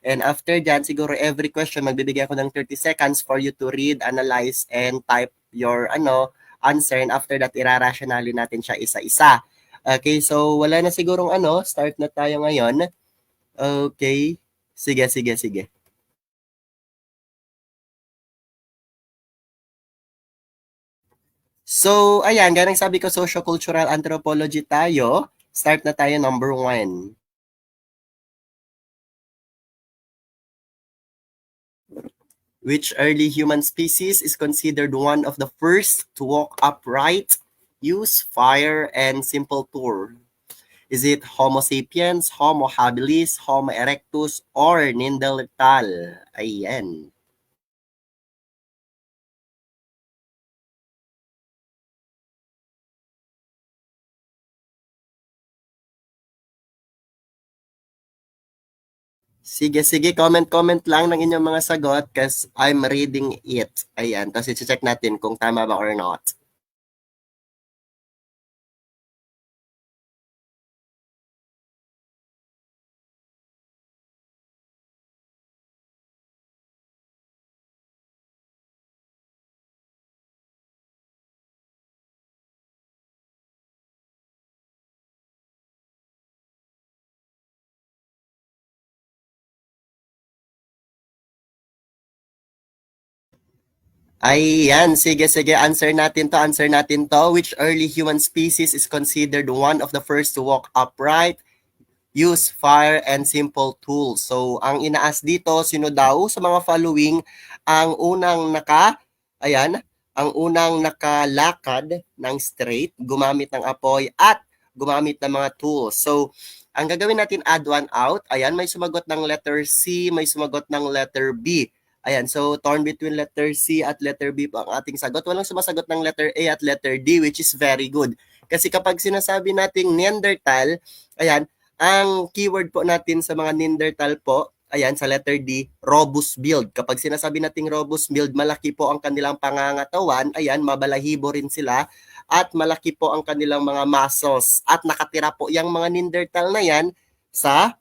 And after dyan, siguro every question, magbibigay ako ng 30 seconds for you to read, analyze, and type your answer. And after that, irarationalin natin siya isa-isa. Okay, so wala na sigurong start na tayo ngayon. Okay, sige, sige, sige. So, ayan, ganang sabi ko, socio-cultural anthropology tayo. Start na tayo, number 1. Which early human species is considered one of the first to walk upright, use fire, and simple tour? Is it Homo sapiens, Homo habilis, Homo erectus, or Neanderthal? Ayan. Sige, sige, comment lang ng inyong mga sagot kasi I'm reading it. Ayan, tapos i-check natin kung tama ba or not. Ayan, sige, sige, answer natin to, answer natin to. Which early human species is considered one of the first to walk upright, use fire, and simple tools? So, ang inaas dito, sino daw sa mga following ang ayan, ang unang nakalakad ng straight, gumamit ng apoy, at gumamit ng mga tools? So, ang gagawin natin, add one out. Ayan, may sumagot ng letter C, may sumagot ng letter B. Ayan, so torn between letter C at letter B po ang ating sagot. Walang sumasagot ng letter A at letter D, which is very good. Kasi kapag sinasabi nating Neanderthal, ayan, ang keyword po natin sa mga Neanderthal po, ayan, sa letter D, robust build. Kapag sinasabi nating robust build, malaki po ang kanilang pangangatawan, ayan, mabalahibo rin sila, at malaki po ang kanilang mga muscles. At nakatira po yung mga Neanderthal na yan sa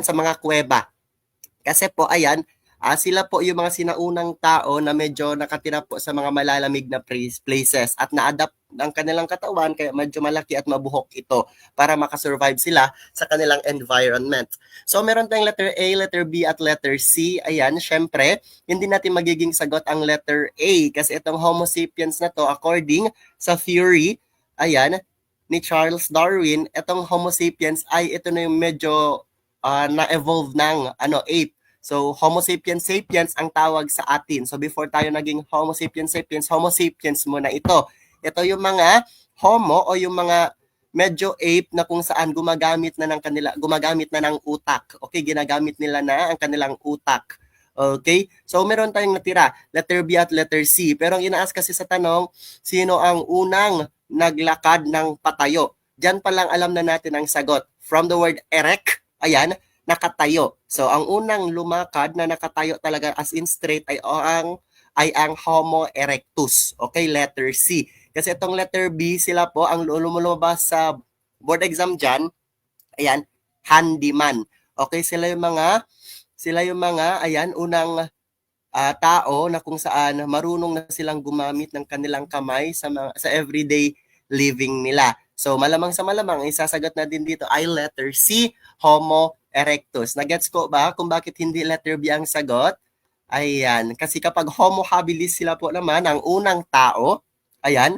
mga kuweba. Kasi po, ayan, sila po yung mga sinaunang tao na medyo nakatira po sa mga malalamig na places at na-adapt ang kanilang katawan kaya medyo malaki at mabuhok ito para makasurvive sila sa kanilang environment. So meron tayong letter A, letter B at letter C. Ayan, syempre, hindi natin magiging sagot ang letter A kasi itong Homo sapiens na to, according sa theory, ayan, ni Charles Darwin, itong Homo sapiens ay ito na yung medyo na-evolve ng ape. So, Homo sapiens sapiens ang tawag sa atin. So, before tayo naging Homo sapiens sapiens, Homo sapiens muna ito. Ito yung mga Homo o yung mga medyo ape na kung saan gumagamit na ng utak. Okay, ginagamit nila na ang kanilang utak. Okay? So, meron tayong natira, letter B at letter C. Pero ang inaas kasi sa tanong, sino ang unang naglakad ng patayo? Diyan pa lang alam na natin ang sagot. From the word erect, ayan, nakatayo. So, ang unang lumakad na nakatayo talaga as in straight ay ang Homo erectus. Okay, letter C. Kasi itong letter B, sila po ang lumabas sa board exam dyan, ayan, handyman. Okay, sila yung mga ayan, unang tao na kung saan marunong na silang gumamit ng kanilang kamay sa everyday living nila. So malamang sa malamang, isasagot na din dito ay letter C, Homo erectus. Nagets ko ba kung bakit hindi letter B ang sagot? Ayan, kasi kapag Homo habilis sila po naman, ang unang tao, ayan,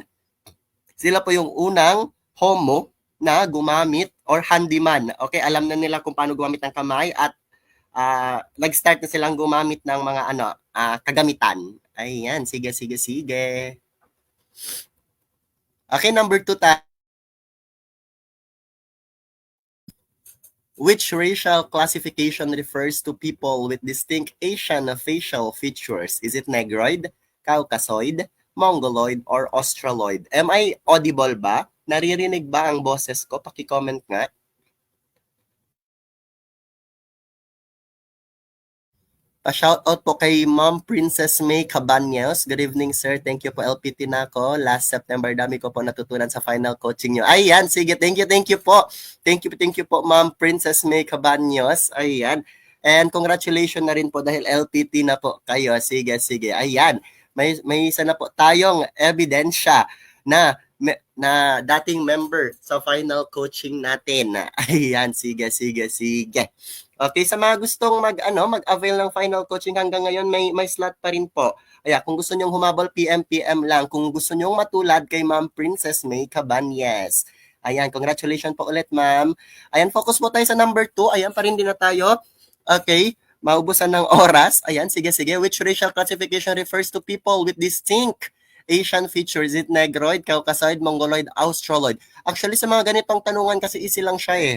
sila po yung unang Homo na gumamit or handyman. Okay, alam na nila kung paano gumamit ng kamay at nag-start na silang gumamit ng mga kagamitan. Ayan, sige, sige, sige. Okay, number 2 tayo. Which racial classification refers to people with distinct Asian facial features? Is it Negroid, Caucasoid, Mongoloid, or Australoid? Am I audible ba? Naririnig ba ang boses ko? Paki-comment nga. Pa-shoutout po kay Ma'am Princess May Cabañas. Good evening, sir. Thank you po, LPT na ako. Last September, dami ko po natutunan sa final coaching nyo. Ayan, sige. Thank you po. Thank you po, Ma'am Princess May Cabañas. Ayan. And congratulations na rin po dahil LPT na po kayo. Sige, sige. Ayan. May isa na po tayong ebidensya na na dating member sa final coaching natin. Ayan, sige, sige, sige. Okay, sa mga gustong mag-avail ng final coaching hanggang ngayon, may slot pa rin po. Ayan, kung gusto nyong humabol, PM lang. Kung gusto nyong matulad kay Ma'am Princess May Cabañez. Ayan, congratulations po ulit, ma'am. Ayan, focus po tayo sa number 2. Ayan, pa rin din na tayo. Okay, maubusan ng oras. Ayan, sige, sige. Which racial classification refers to people with distinct Asian features? Is it Negroid, Caucasoid, Mongoloid, Australoid? Actually, sa mga ganitong tanungan kasi easy lang siya eh.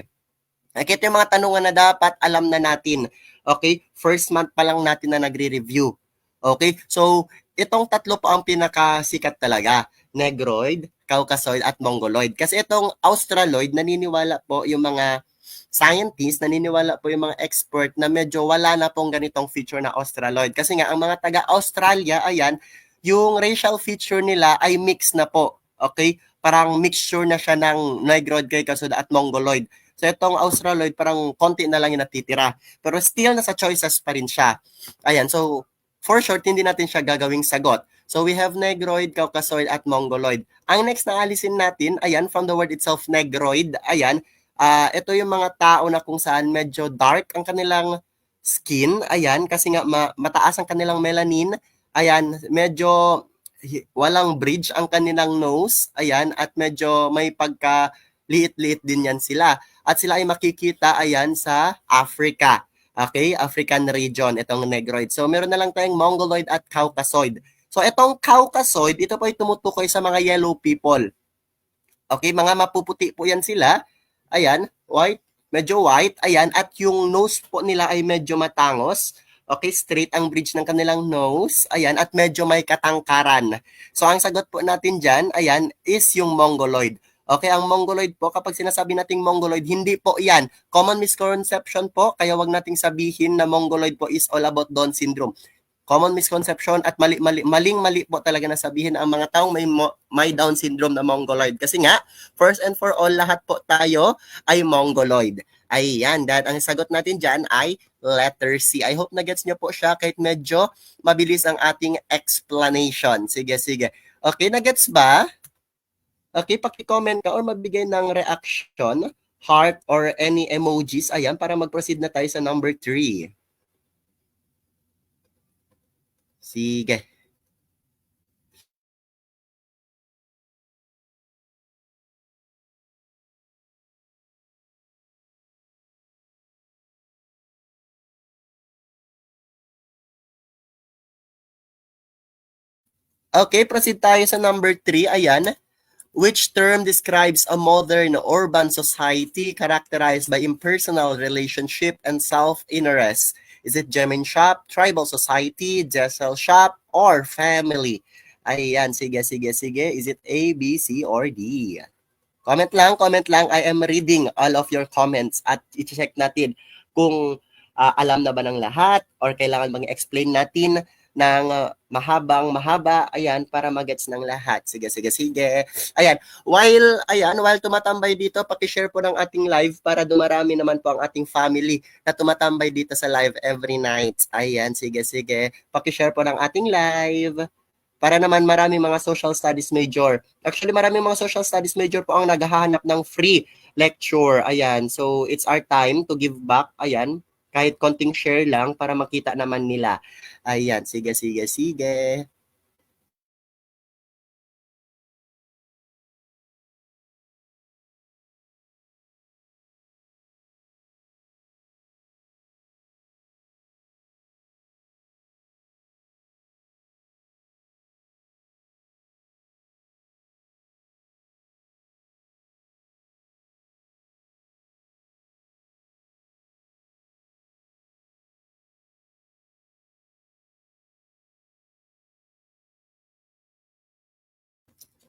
Okay, ito yung mga tanungan na dapat alam na natin. Okay, first month pa lang natin na nagre-review. Okay, so itong tatlo po ang pinakasikat talaga. Negroid, Caucasoid, at Mongoloid. Kasi itong Australoid, naniniwala po yung mga scientists, naniniwala po yung mga expert na medyo wala na pong ganitong feature na Australoid. Kasi nga, ang mga taga-Australia, ayan, yung racial feature nila ay mix na po. Okay? Parang mixture na siya ng Negroid, Caucasoid, at Mongoloid. So itong Australoid, parang konti na lang yung natitira. Pero still, nasa choices pa rin siya. Ayan, so for short, hindi natin siya gagawing sagot. So we have Negroid, Caucasoid, at Mongoloid. Ang next na alisin natin, ayan, from the word itself, Negroid, ayan, ito yung mga tao na kung saan medyo dark ang kanilang skin, ayan, kasi nga mataas ang kanilang melanin, ayan, medyo walang bridge ang kanilang nose, ayan, at medyo may pagka liit-liit din yan sila. At sila ay makikita, ayan, sa Africa. Okay, African region, itong Negroid. So, meron na lang tayong Mongoloid at Caucasoid. So, itong Caucasoid, ito po ay tumutukoy sa mga yellow people. Okay, mga mapuputi po yan sila. Ayan, white, medyo white. Ayan, at yung nose po nila ay medyo matangos. Okay, straight ang bridge ng kanilang nose. Ayan, at medyo may katangkaran. So, ang sagot po natin dyan, ayan, is yung Mongoloid. Okay, ang Mongoloid po, kapag sinasabi nating Mongoloid, hindi po yan. Common misconception po, kaya wag nating sabihin na Mongoloid po is all about Down syndrome. Common misconception at maling-mali po talaga na sabihin ang mga taong may Down syndrome na Mongoloid. Kasi nga, first and for all, lahat po tayo ay Mongoloid. Ayan, dahil ang sagot natin dyan ay letter C. I hope na gets nyo po siya kahit medyo mabilis ang ating explanation. Sige, sige. Okay, na gets ba? Okay, paki-comment ka or magbigay ng reaction, heart, or any emojis. Ayan, para mag-proceed na tayo sa number 3. Sige. Okay, proceed tayo sa number 3. Ayan. Which term describes a modern urban society characterized by impersonal relationship and self-interest? Is it Gemin shop, tribal society, Jessel shop, or family? Ayan, sige, sige, sige. Is it A, B, C, or D? Comment lang, comment lang. I am reading all of your comments at i-check natin kung alam na ba ng lahat or kailangan bang explain natin ng mahabang-mahaba, ayan, para magets ng lahat. Sige, sige, sige. Ayan, while tumatambay dito, paki-share po ng ating live para dumarami naman po ang ating family na tumatambay dito sa live every night. Ayan, sige, sige. Paki-share po ng ating live para naman maraming mga social studies major. Actually, maraming mga social studies major po ang naghahanap ng free lecture. Ayan, so it's our time to give back. Ayan, kahit konting share lang para makita naman nila. Ayan, sige, sige, sige.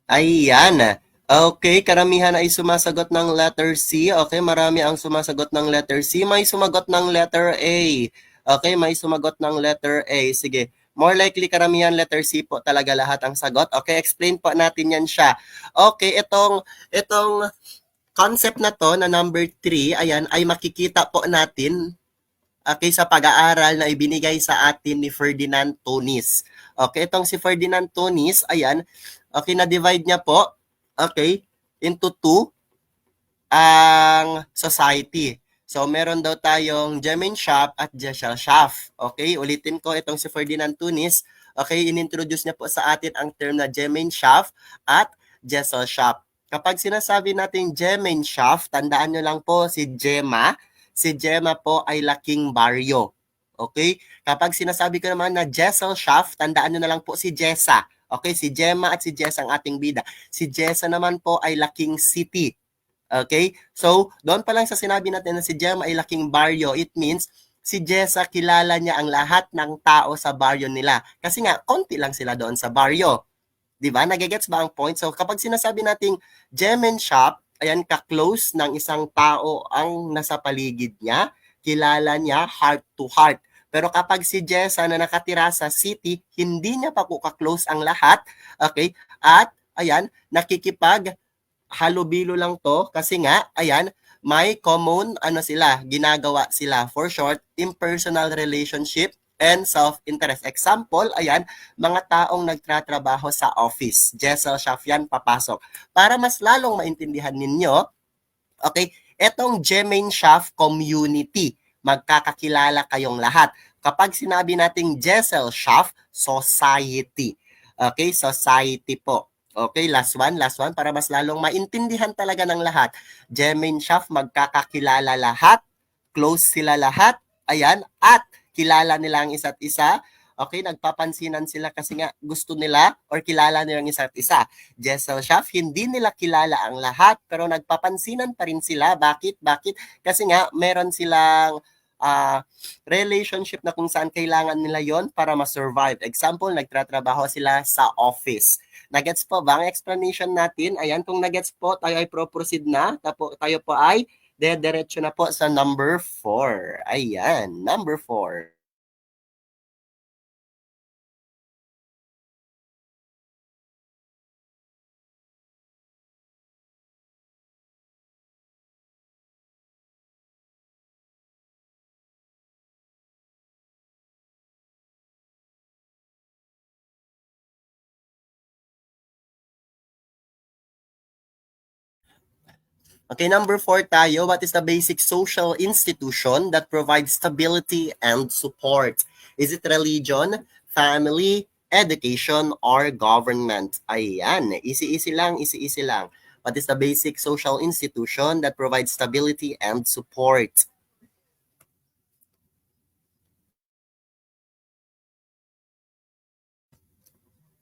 Ayan. Okay, karamihan ay sumasagot ng letter C. Okay, marami ang sumasagot ng letter C. May sumagot ng letter A. Okay, may sumagot ng letter A. Sige. More likely karamihan letter C po talaga lahat ang sagot. Okay, explain po natin yan siya. Okay, itong concept na to na number 3, ayan, ay makikita po natin okay, sa pag-aaral na ibinigay sa atin ni Ferdinand Tunis. Okay, itong si Ferdinand Tunis, ayan, okay, na-divide niya po, okay, into two ang society. So, meron daw tayong Gemeinschaft at Gesellschaft. Okay, ulitin ko itong si Ferdinand Tunis. Okay, inintroduce niya po sa atin ang term na Gemeinschaft at Gesellschaft. Kapag sinasabi natin Gemeinschaft, tandaan nyo lang po si Gemma. Si Gemma po ay laking baryo. Okay? Kapag sinasabi ko naman na Gesellschaft, tandaan nyo na lang po si Jessa. Okay, si Gemma at si Jessa ang ating bida. Si Jessa naman po ay laking city. Okay? So, doon pa lang sa sinabi natin na si Gemma ay laking baryo, it means si Jessa kilala niya ang lahat ng tao sa baryo nila. Kasi nga, konti lang sila doon sa baryo. Di ba? Nagigets ba ang point? So, kapag sinasabi nating Gemeinschaft, ayan, ka-close ng isang tao ang nasa paligid niya, kilala niya heart to heart. Pero kapag si Jessa na nakatira sa city, hindi niya pa po ka-close ang lahat, okay? At, ayan, nakikipag halubilo lang to kasi nga, ayan, may common, ginagawa sila. For short, impersonal relationship and self-interest. Example, ayan, mga taong nagtratrabaho sa office. Gesellschaft yan, papasok. Para mas lalong maintindihan ninyo, okay, etong Gemeinschaft community, magkakakilala kayong lahat. Kapag sinabi nating Gesellschaft, society. Okay, society po. Okay, last one para mas lalong maintindihan talaga ng lahat. Gemeinschaft, magkakakilala lahat, close sila lahat, ayan, at kilala nila ang isa't isa. Okay, nagpapansinan sila kasi nga gusto nila or kilala nila ang isa't isa. Gesellschaft, hindi nila kilala ang lahat pero nagpapansinan pa rin sila. Bakit? Kasi nga meron silang relationship na kung saan kailangan nila yon para ma-survive. Example, nagtratrabaho sila sa office. Nagets po ba ang explanation natin? Ayan, kung nagets po, tayo ay pro-proceed na. Tayo po ay dediretso na po sa number 4. Ayan, number 4. Okay, number 4 tayo. What is the basic social institution that provides stability and support? Is it religion, family, education, or government? Ayan, easy-easy lang, easy-easy lang. What is the basic social institution that provides stability and support?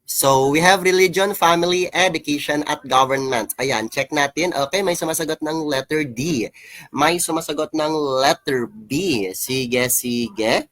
So, we have religion, family, education, at government. Ayan, check natin. Okay, may sumasagot ng letter D. May sumasagot ng letter B. Sige, sige.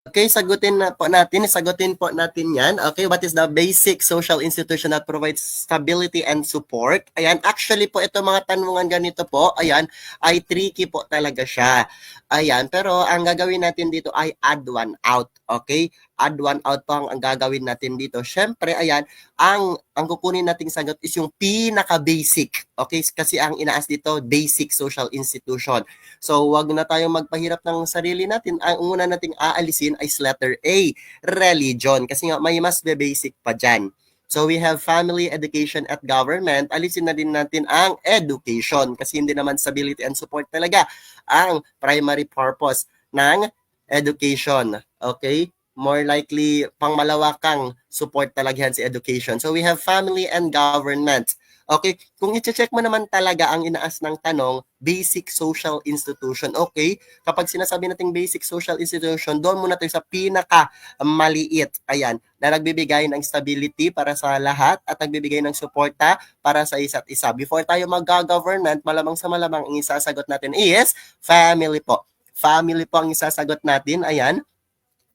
Okay, sagutin po natin yan. Okay, what is the basic social institution that provides stability and support? Ayan, actually po ito mga tanungan ganito po, ayan, ay tricky po talaga siya. Ayan, pero ang gagawin natin dito ay add one out. Okay, add one out po ang gagawin natin dito. Syempre, ayan, ang kukunin nating sagot is yung pinaka-basic. Okay, kasi ang inaas dito, basic social institution. So, wag na tayong magpahirap ng sarili natin. Ang una nating aalisin ay letter A, religion. Kasi nga, may mas basic pa dyan. So, we have family, education, at government. Alisin na din natin ang education kasi hindi naman stability and support talaga ang primary purpose ng education. Okay? More likely, pangmalawakang support talaga yan si education. So, we have family and government. Okay, kung i-check mo naman talaga ang inaas ng tanong, basic social institution. Okay, kapag sinasabi nating basic social institution, doon muna tayo sa pinaka maliit. Ayan, na nagbibigay ng stability para sa lahat at nagbibigay ng suporta para sa isa't isa. Before tayo mag-government, malamang sa malamang ang isasagot natin is family po. Family po ang isasagot natin. Ayan.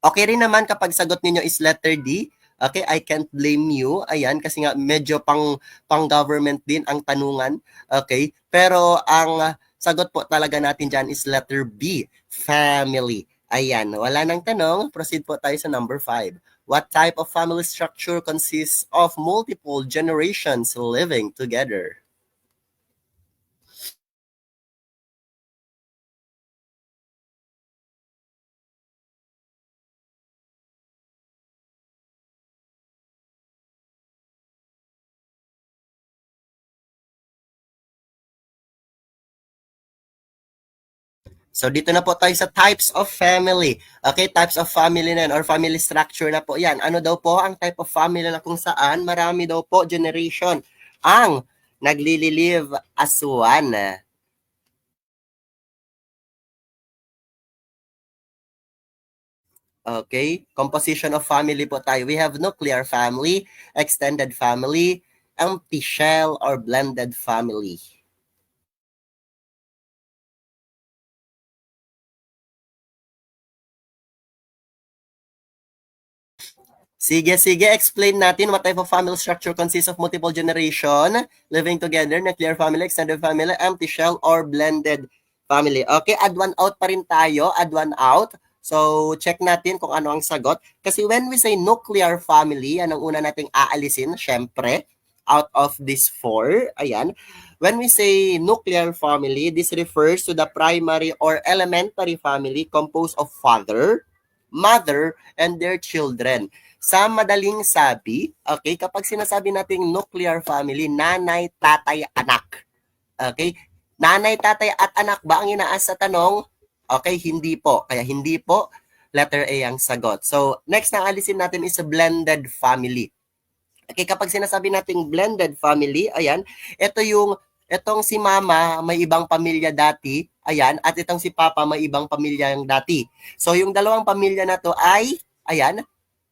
Okay rin naman kapag sagot ninyo is letter D. Okay, I can't blame you. Ayan, kasi nga medyo pang government din ang tanungan. Okay, pero ang sagot po talaga natin dyan is letter B, family. Ayan, wala nang tanong. Proceed po tayo sa number 5. What type of family structure consists of multiple generations living together? So dito na po tayo sa types of family. Okay, types of family na yan or family structure na po yan. Ano daw po ang type of family na kung saan marami daw po generation ang naglililive as one. Okay, composition of family po tayo. We have nuclear family, extended family, empty shell, or blended family. Sige, sige. Explain natin what type of family structure consists of multiple generation, living together, nuclear family, extended family, empty shell, or blended family. Okay, add one out pa rin tayo. Add one out. So, check natin kung ano ang sagot. Kasi when we say nuclear family, yan ang una nating aalisin, syempre, out of these four. Ayan. When we say nuclear family, this refers to the primary or elementary family composed of father, mother, and their children. Sa madaling sabi, okay, kapag sinasabi nating nuclear family, nanay, tatay, anak. Okay? Nanay, tatay, at anak ba ang inaas sa tanong? Okay, hindi po. Kaya hindi po, letter A ang sagot. So, next na alisin natin is a blended family. Okay, kapag sinasabi nating blended family, ayan, ito yung itong si mama may ibang pamilya dati, ayan, at itong si papa may ibang pamilya yung dati. So yung dalawang pamilya na to ay, ayan,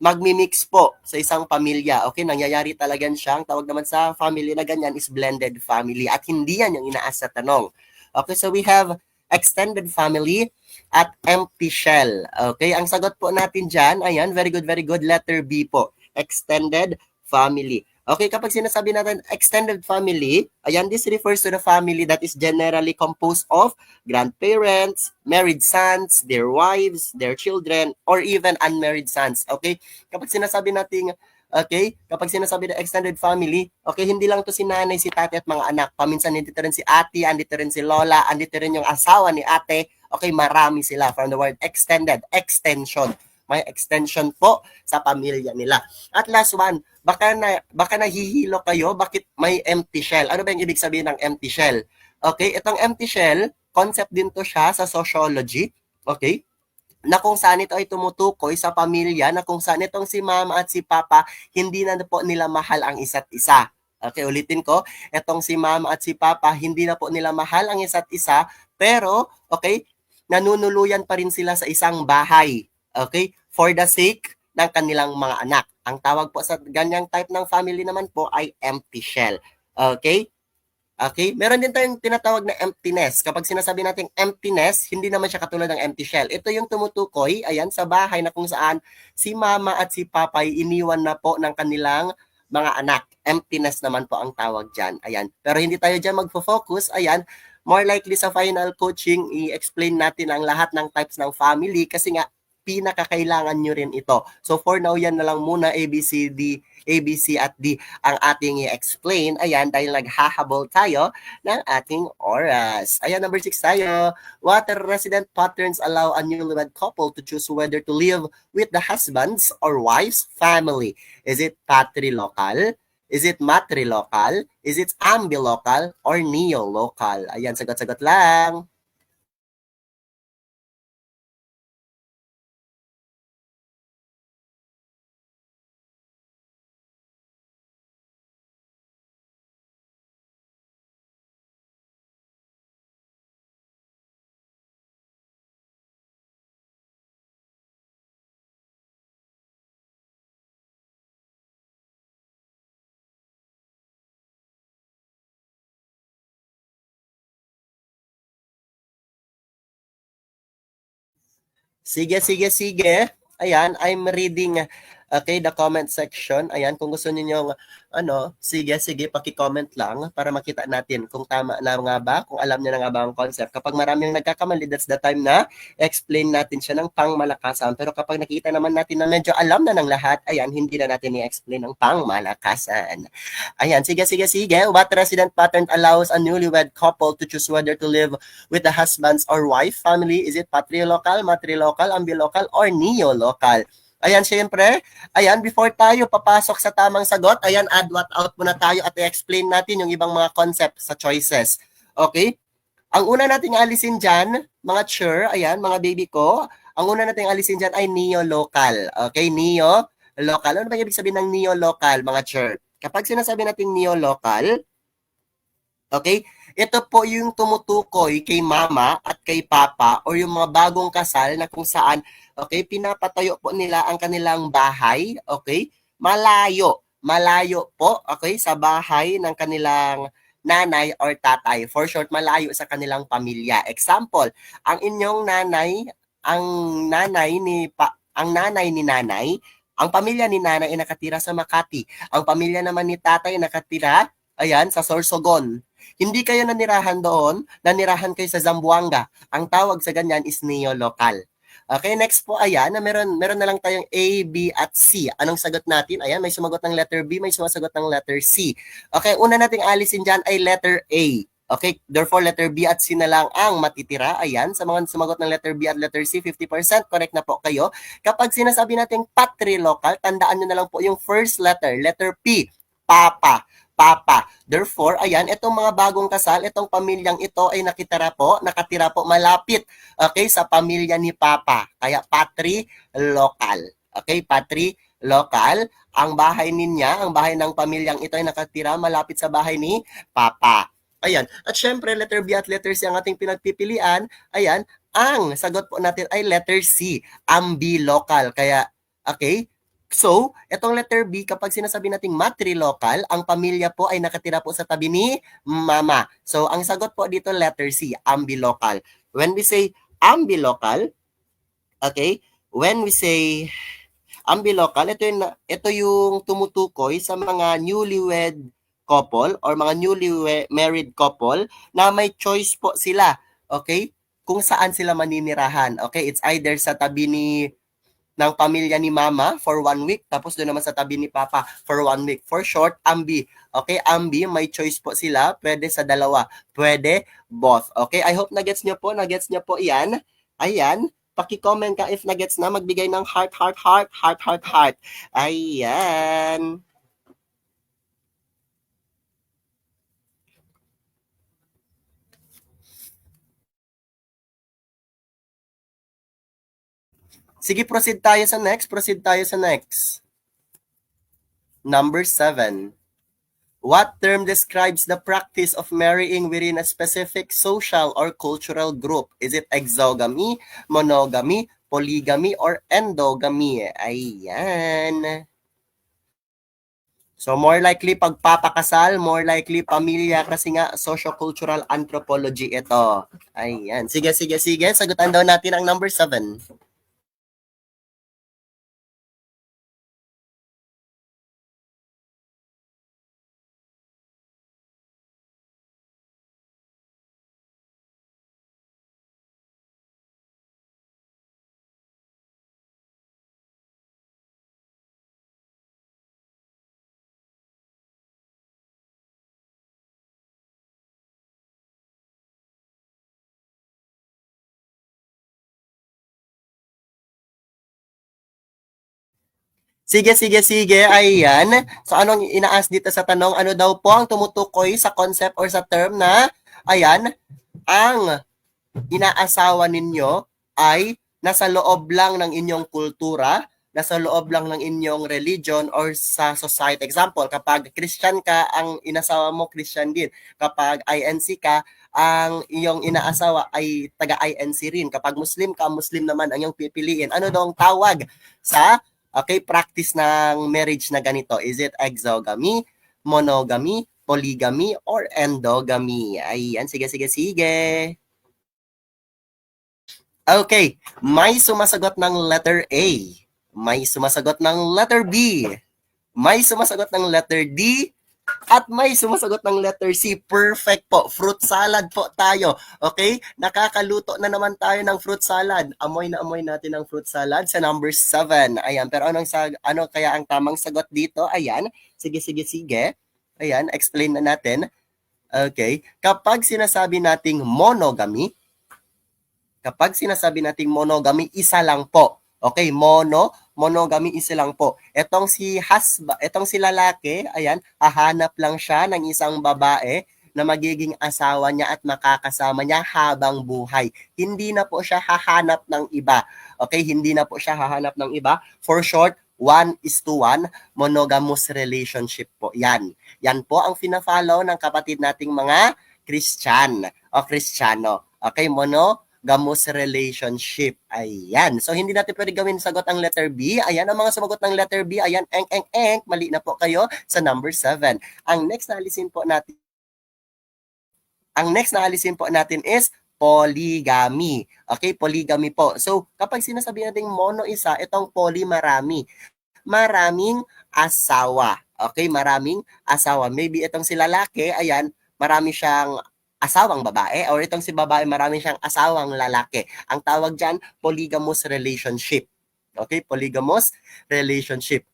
magmi-mix po sa isang pamilya. Okay, nangyayari talaga siya. Ang tawag naman sa family na ganyan is blended family at hindi yan yung inaas sa tanong. Okay, so we have extended family at empty shell. Okay, ang sagot po natin dyan, ayan, very good, letter B po. Extended family. Okay, kapag sinasabi natin extended family, ayan, this refers to the family that is generally composed of grandparents, married sons, their wives, their children, or even unmarried sons. Okay, kapag sinasabi natin okay, kapag sinasabi na extended family, okay, hindi lang to si nanay, si tatay at mga anak. Paminsan nandito rin si ate, andito rin si lola, andito rin yung asawa ni ate. Okay, marami sila from the word extended, extension. May extension po sa pamilya nila. At last one, baka nahihilo kayo, bakit may empty shell? Ano ba yung ibig sabihin ng empty shell? Okay, itong empty shell, concept din to siya sa sociology. Okay? Na kung saan ito ay tumutukoy sa pamilya, na kung saan itong si mama at si papa, hindi na po nila mahal ang isa't isa. Okay, ulitin ko, itong si mama at si papa, hindi na po nila mahal ang isa't isa, pero, okay, nanunuluyan pa rin sila sa isang bahay. Okay, for the sake ng kanilang mga anak. Ang tawag po sa ganyang type ng family naman po ay empty shell. Okay, okay, meron din tayong tinatawag na emptiness. Kapag sinasabi natin emptiness, hindi naman siya katulad ng empty shell. Ito yung tumutukoy, ayan, sa bahay na kung saan si mama at si papa ay iniwan na po ng kanilang mga anak. Emptiness naman po ang tawag dyan. Ayan. Pero hindi tayo dyan magfo-focus. Ayan. More likely sa final coaching, i-explain natin ang lahat ng types ng family kasi nga pinakakailangan nyo rin ito. So for now, yan na lang muna A, B, C at D ang ating i-explain. Ayan, dahil naghahabol tayo ng ating oras. Ayan, number 6 tayo. Water resident patterns allow a newlywed couple to choose whether to live with the husband's or wife's family. Is it patrilocal? Is it matrilocal? Is it ambilocal? Or neolocal? Ayan, sagot-sagot lang. Sige. Ayan, I'm reading okay, the comment section. Ayan, kung gusto niyo sige, paki-comment lang para makita natin kung tama na nga ba, kung alam niya na nga ba ang concept. Kapag maraming nagkakamali, that's the time na explain natin siya ng pangmalakasan. Pero kapag nakita naman natin na medyo alam na ng lahat, ayan, hindi na natin i-explain ng pangmalakasan. Ayan, sige. What resident pattern allows a newlywed couple to choose whether to live with the husband's or wife family? Is it patrilocal, matrilocal, ambilocal, or neolocal? Ayan, syempre, ayan, before tayo papasok sa tamang sagot, ayan, add what out muna tayo at i-explain natin yung ibang mga concept sa choices. Okay? Ang una nating alisin dyan, mga sure, ayan, mga baby ko, ang una nating alisin dyan ay neolocal. Okay, neolocal. Ano ba ibig sabihin ng neolocal, mga sure? Kapag sinasabi natin neolocal, okay, ito po yung tumutukoy kay mama at kay papa or yung mga bagong kasal na kung saan, okay, pinapatayo po nila ang kanilang bahay, okay, malayo po, okay, sa bahay ng kanilang nanay or tatay. For short, malayo sa kanilang pamilya. Example, ang nanay ni nanay, ang pamilya ni nanay ay nakatira sa Makati. Ang pamilya naman ni tatay ay nakatira, ayan, sa Sorsogon. Hindi kayo nanirahan doon, nanirahan kayo sa Zamboanga. Ang tawag sa ganyan is neolocal. Okay, next po, ayan, meron na lang tayong A, B, at C. Anong sagot natin? Ayan, may sumagot ng letter B, may sumasagot ng letter C. Okay, una nating alisin dyan ay letter A. Okay, therefore letter B at C na lang ang matitira. Ayan, sa mga sumagot ng letter B at letter C, 50% correct na po kayo. Kapag sinasabi nating patrilocal, tandaan nyo na lang po yung first letter P, papa. Therefore, ayan, itong mga bagong kasal, itong pamilyang ito ay nakatira po malapit, okay, sa pamilya ni Papa. Kaya patri-local. Okay, patri-local. Ang bahay niya, ang bahay ng pamilyang ito ay nakatira malapit sa bahay ni Papa. Ayan. At syempre, letter B at letter C ang ating pinagpipilian. Ayan, ang sagot po natin ay letter C, ambilocal. Kaya, okay, so, itong letter B, kapag sinasabi nating matrilocal, ang pamilya po ay nakatira po sa tabi ni mama. So, ang sagot po dito, letter C, ambilocal. When we say ambilocal, okay, when we say ambilocal, ito yung tumutukoy sa mga newlywed couple or mga newly married couple na may choice po sila, okay, kung saan sila maninirahan. Okay, it's either sa tabi ng pamilya ni mama for 1 week, tapos doon naman sa tabi ni papa for 1 week. For short, ambi. Okay, ambi, may choice po sila. Pwede sa dalawa. Pwede both. Okay, I hope nagets nyo po. Iyan. Ayan. Paki-comment ka if nagets na. Magbigay ng heart. Ayan. Sige, proceed tayo sa next. Number 7. What term describes the practice of marrying within a specific social or cultural group? Is it exogamy, monogamy, polygamy, or endogamy? Ayan. So more likely pagpapakasal, more likely pamilya kasi nga socio-cultural anthropology ito. Ayan. Sige. Sagutan daw natin ang number 7. Sige. Ayan. So anong inaas dito sa tanong? Ano daw po ang tumutukoy sa concept or sa term na, ayan, ang inaasawa ninyo ay nasa loob lang ng inyong kultura, nasa loob lang ng inyong religion or sa society. Example, kapag Christian ka, ang inasawa mo Christian din. Kapag INC ka, ang iyong inaasawa ay taga-INC rin. Kapag Muslim ka, Muslim naman ang iyong pipiliin. Ano daw ang tawag sa practice ng marriage na ganito? Is it exogamy, monogamy, polygamy, or endogamy? Ayan, sige. Okay, may sumasagot ng letter A. May sumasagot ng letter B. May sumasagot ng letter D. At may sumasagot ng letter C. Perfect po. Fruit salad po tayo. Okay? Nakakaluto na naman tayo ng fruit salad. Amoy na amoy natin ang fruit salad sa number 7. Ayan. Pero ano kaya ang tamang sagot dito? Ayan. Sige, sige, sige. Ayan. Explain na natin. Okay. Kapag sinasabi nating monogamy, isa lang po. Okay, monogamy isa lang po. Etong si lalaki, ayan, hahanap lang siya ng isang babae na magiging asawa niya at makakasama niya habang buhay. Hindi na po siya hahanap ng iba. Okay, hindi na po siya hahanap ng iba. For short, 1:1, monogamous relationship po. Yan. Yan po ang fina-follow ng kapatid nating mga Christian o Kristiyano. Okay, monogamous relationship. Ayan. So, hindi natin pwede gawin sagot ang letter B. Ayan, ang mga sumagot ng letter B. Ayan, eng. Mali na po kayo sa number 7. Ang next na alisin po natin is polygamy. Okay, polygamy po. So, kapag sinasabi natin mono isa, itong poly marami. Maraming asawa. Okay, maraming asawa. Maybe itong si lalaki, ayan, marami siyang asawang babae or itong si babae marami siyang asawang lalaki. Ang tawag diyan polygamous relationship. Okay, polygamous relationship.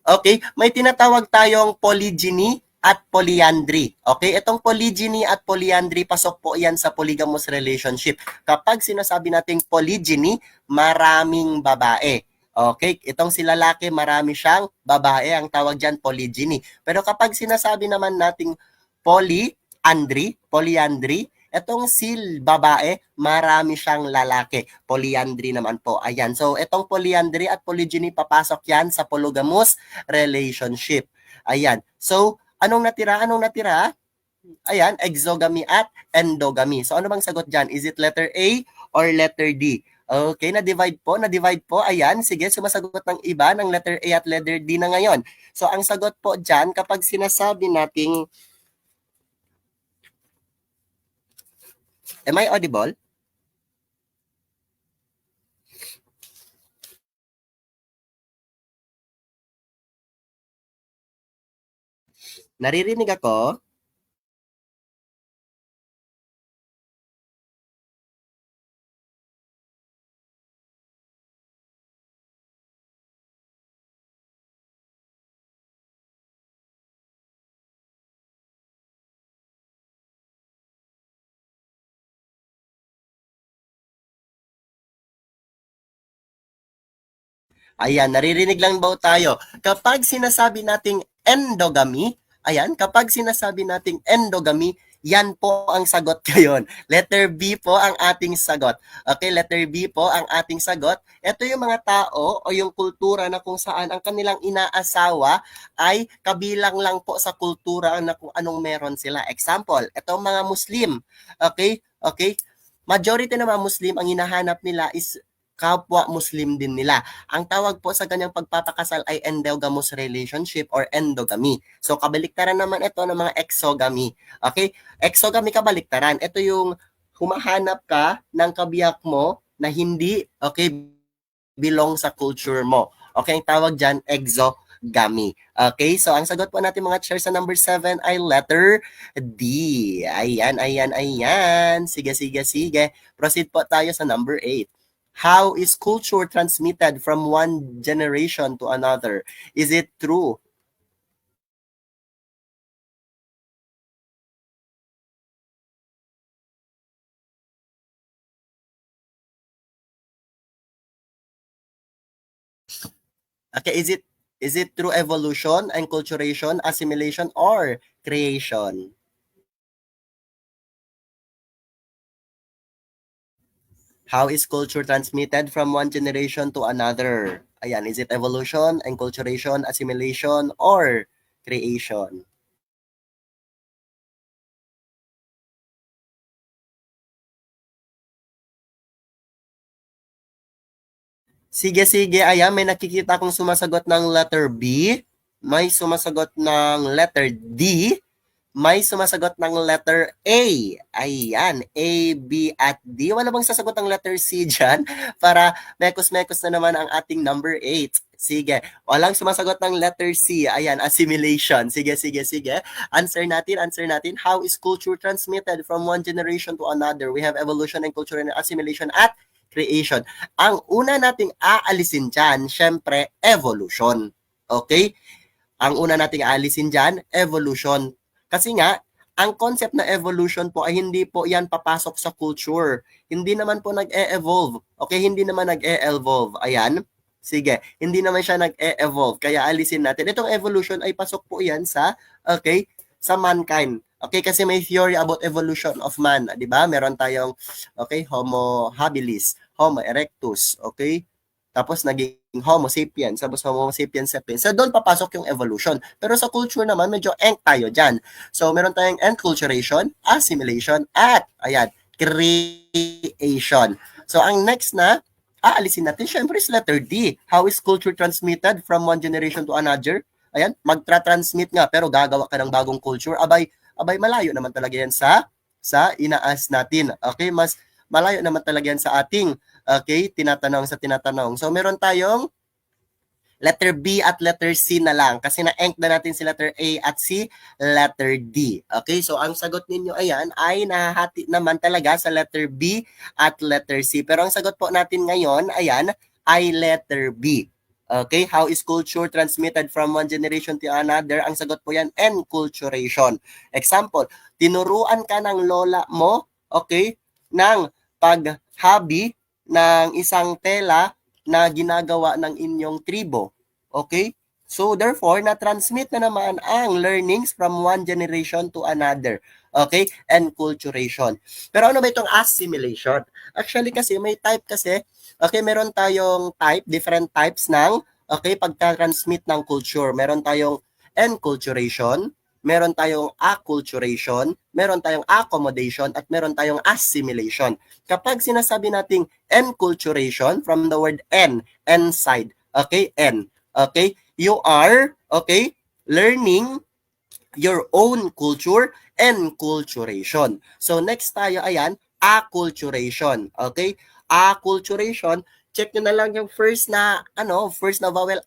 Okay, may tinatawag tayong polygyny at polyandry. Okay, itong polygyny at polyandry, pasok po yan sa polygamous relationship. Kapag sinasabi nating polygyny, maraming babae. Okay, itong si lalaki, marami siyang babae, ang tawag dyan polygyny. Pero kapag sinasabi naman nating polyandry, etong si babae, marami siyang lalaki. Polyandry naman po. Ayan. So, etong polyandry at polygyny, papasok yan sa polygamous relationship. Ayan. So, anong natira? Ayan, exogamy at endogamy. So, ano bang sagot dyan? Is it letter A or letter D? Okay, na-divide po. Ayan, sige, sumasagot ng iba ng letter A at letter D na ngayon. So, ang sagot po dyan, kapag sinasabi nating, am I audible? Naririnig ako? Ayan, naririnig lang ba tayo? Kapag sinasabi nating endogamy, ayan, kapag sinasabi nating endogamy, yan po ang sagot ngayon. Letter B po ang ating sagot. Okay, letter B po ang ating sagot. Ito yung mga tao o yung kultura na kung saan ang kanilang inaasawa ay kabilang lang po sa kultura na kung anong meron sila. Example, itong mga Muslim. Okay. Majority ng mga Muslim, ang hinahanap nila is kapwa Muslim din nila. Ang tawag po sa ganyang pagpapakasal ay endogamous relationship or endogamy. So, kabaliktaran naman ito ng mga exogamy. Okay? Exogamy kabaliktaran. Ito yung humahanap ka ng kabiyak mo na hindi, okay, belong sa culture mo. Okay? Ang tawag dyan, exogamy. Okay? So, ang sagot po natin mga chair sa number 7 ay letter D. Ayan. Sige. Proceed po tayo sa number 8. How is culture transmitted from one generation to another? Is it true? Okay, is it through evolution, enculturation, assimilation, or creation? How is culture transmitted from one generation to another? Ayan, is it evolution, enculturation, assimilation, or creation? Sige. Ayan, may nakikita kong sumasagot ng letter B. May sumasagot ng letter D. May sumasagot ng letter A. Ayan, A, B, at D. Wala bang sasagot ng letter C dyan? Para mekos-mekos na naman ang ating number 8. Sige, walang sumasagot ng letter C. Ayan, assimilation. Sige, sige, sige. Answer natin, answer natin. How is culture transmitted from one generation to another? We have evolution and culture and assimilation at creation. Ang una nating aalisin dyan, syempre, evolution. Okay? Ang una nating aalisin dyan, evolution. Kasi nga, ang concept na evolution po ay hindi po yan papasok sa culture. Hindi naman po nag-e-evolve. Okay, hindi naman nag-e-evolve. Ayan. Sige, hindi naman siya nag-e-evolve. Kaya alisin natin. Itong evolution ay pasok po yan sa, okay, sa mankind. Okay, kasi may theory about evolution of man. Di ba? Meron tayong, okay, Homo habilis, Homo erectus. Okay? Tapos naging Homo sapiens, tapos Homo sapiens sapiens. So doon papasok yung evolution. Pero sa culture naman, medyo eng tayo dyan. So meron tayong enculturation, assimilation, at, ayan, creation. So ang next na, aalisin natin, syempre is letter D. How is culture transmitted from one generation to another? Ayan, magtra-transmit nga, pero gagawa ka ng bagong culture. Abay malayo naman talaga yan sa inaas natin. Okay, mas malayo naman talaga yan sa ating tinatanong sa tinatanong. So meron tayong letter B at letter C na lang kasi na-enk na natin si letter A at si letter D. Okay, so ang sagot ninyo ayan ay nahahati naman talaga sa letter B at letter C. Pero ang sagot po natin ngayon ayan ay letter B. Okay, how is culture transmitted from one generation to another? Ang sagot po yan, enculturation. Example, tinuruan ka ng lola mo, okay, ng pag-hobby ng isang tela na ginagawa ng inyong tribo. Okay? So, therefore, na-transmit na naman ang learnings from one generation to another. Okay? Enculturation. Pero ano ba itong assimilation? Actually kasi, may type kasi, okay, meron tayong type, different types ng, okay, pagka-transmit ng culture. Meron tayong enculturation, meron tayong acculturation, meron tayong accommodation, at meron tayong assimilation. Kapag sinasabi nating enculturation, from the word inside, okay, okay, you are, okay, learning your own culture, enculturation. So next tayo, ayan, acculturation, okay, acculturation, check nyo na lang yung first na vowel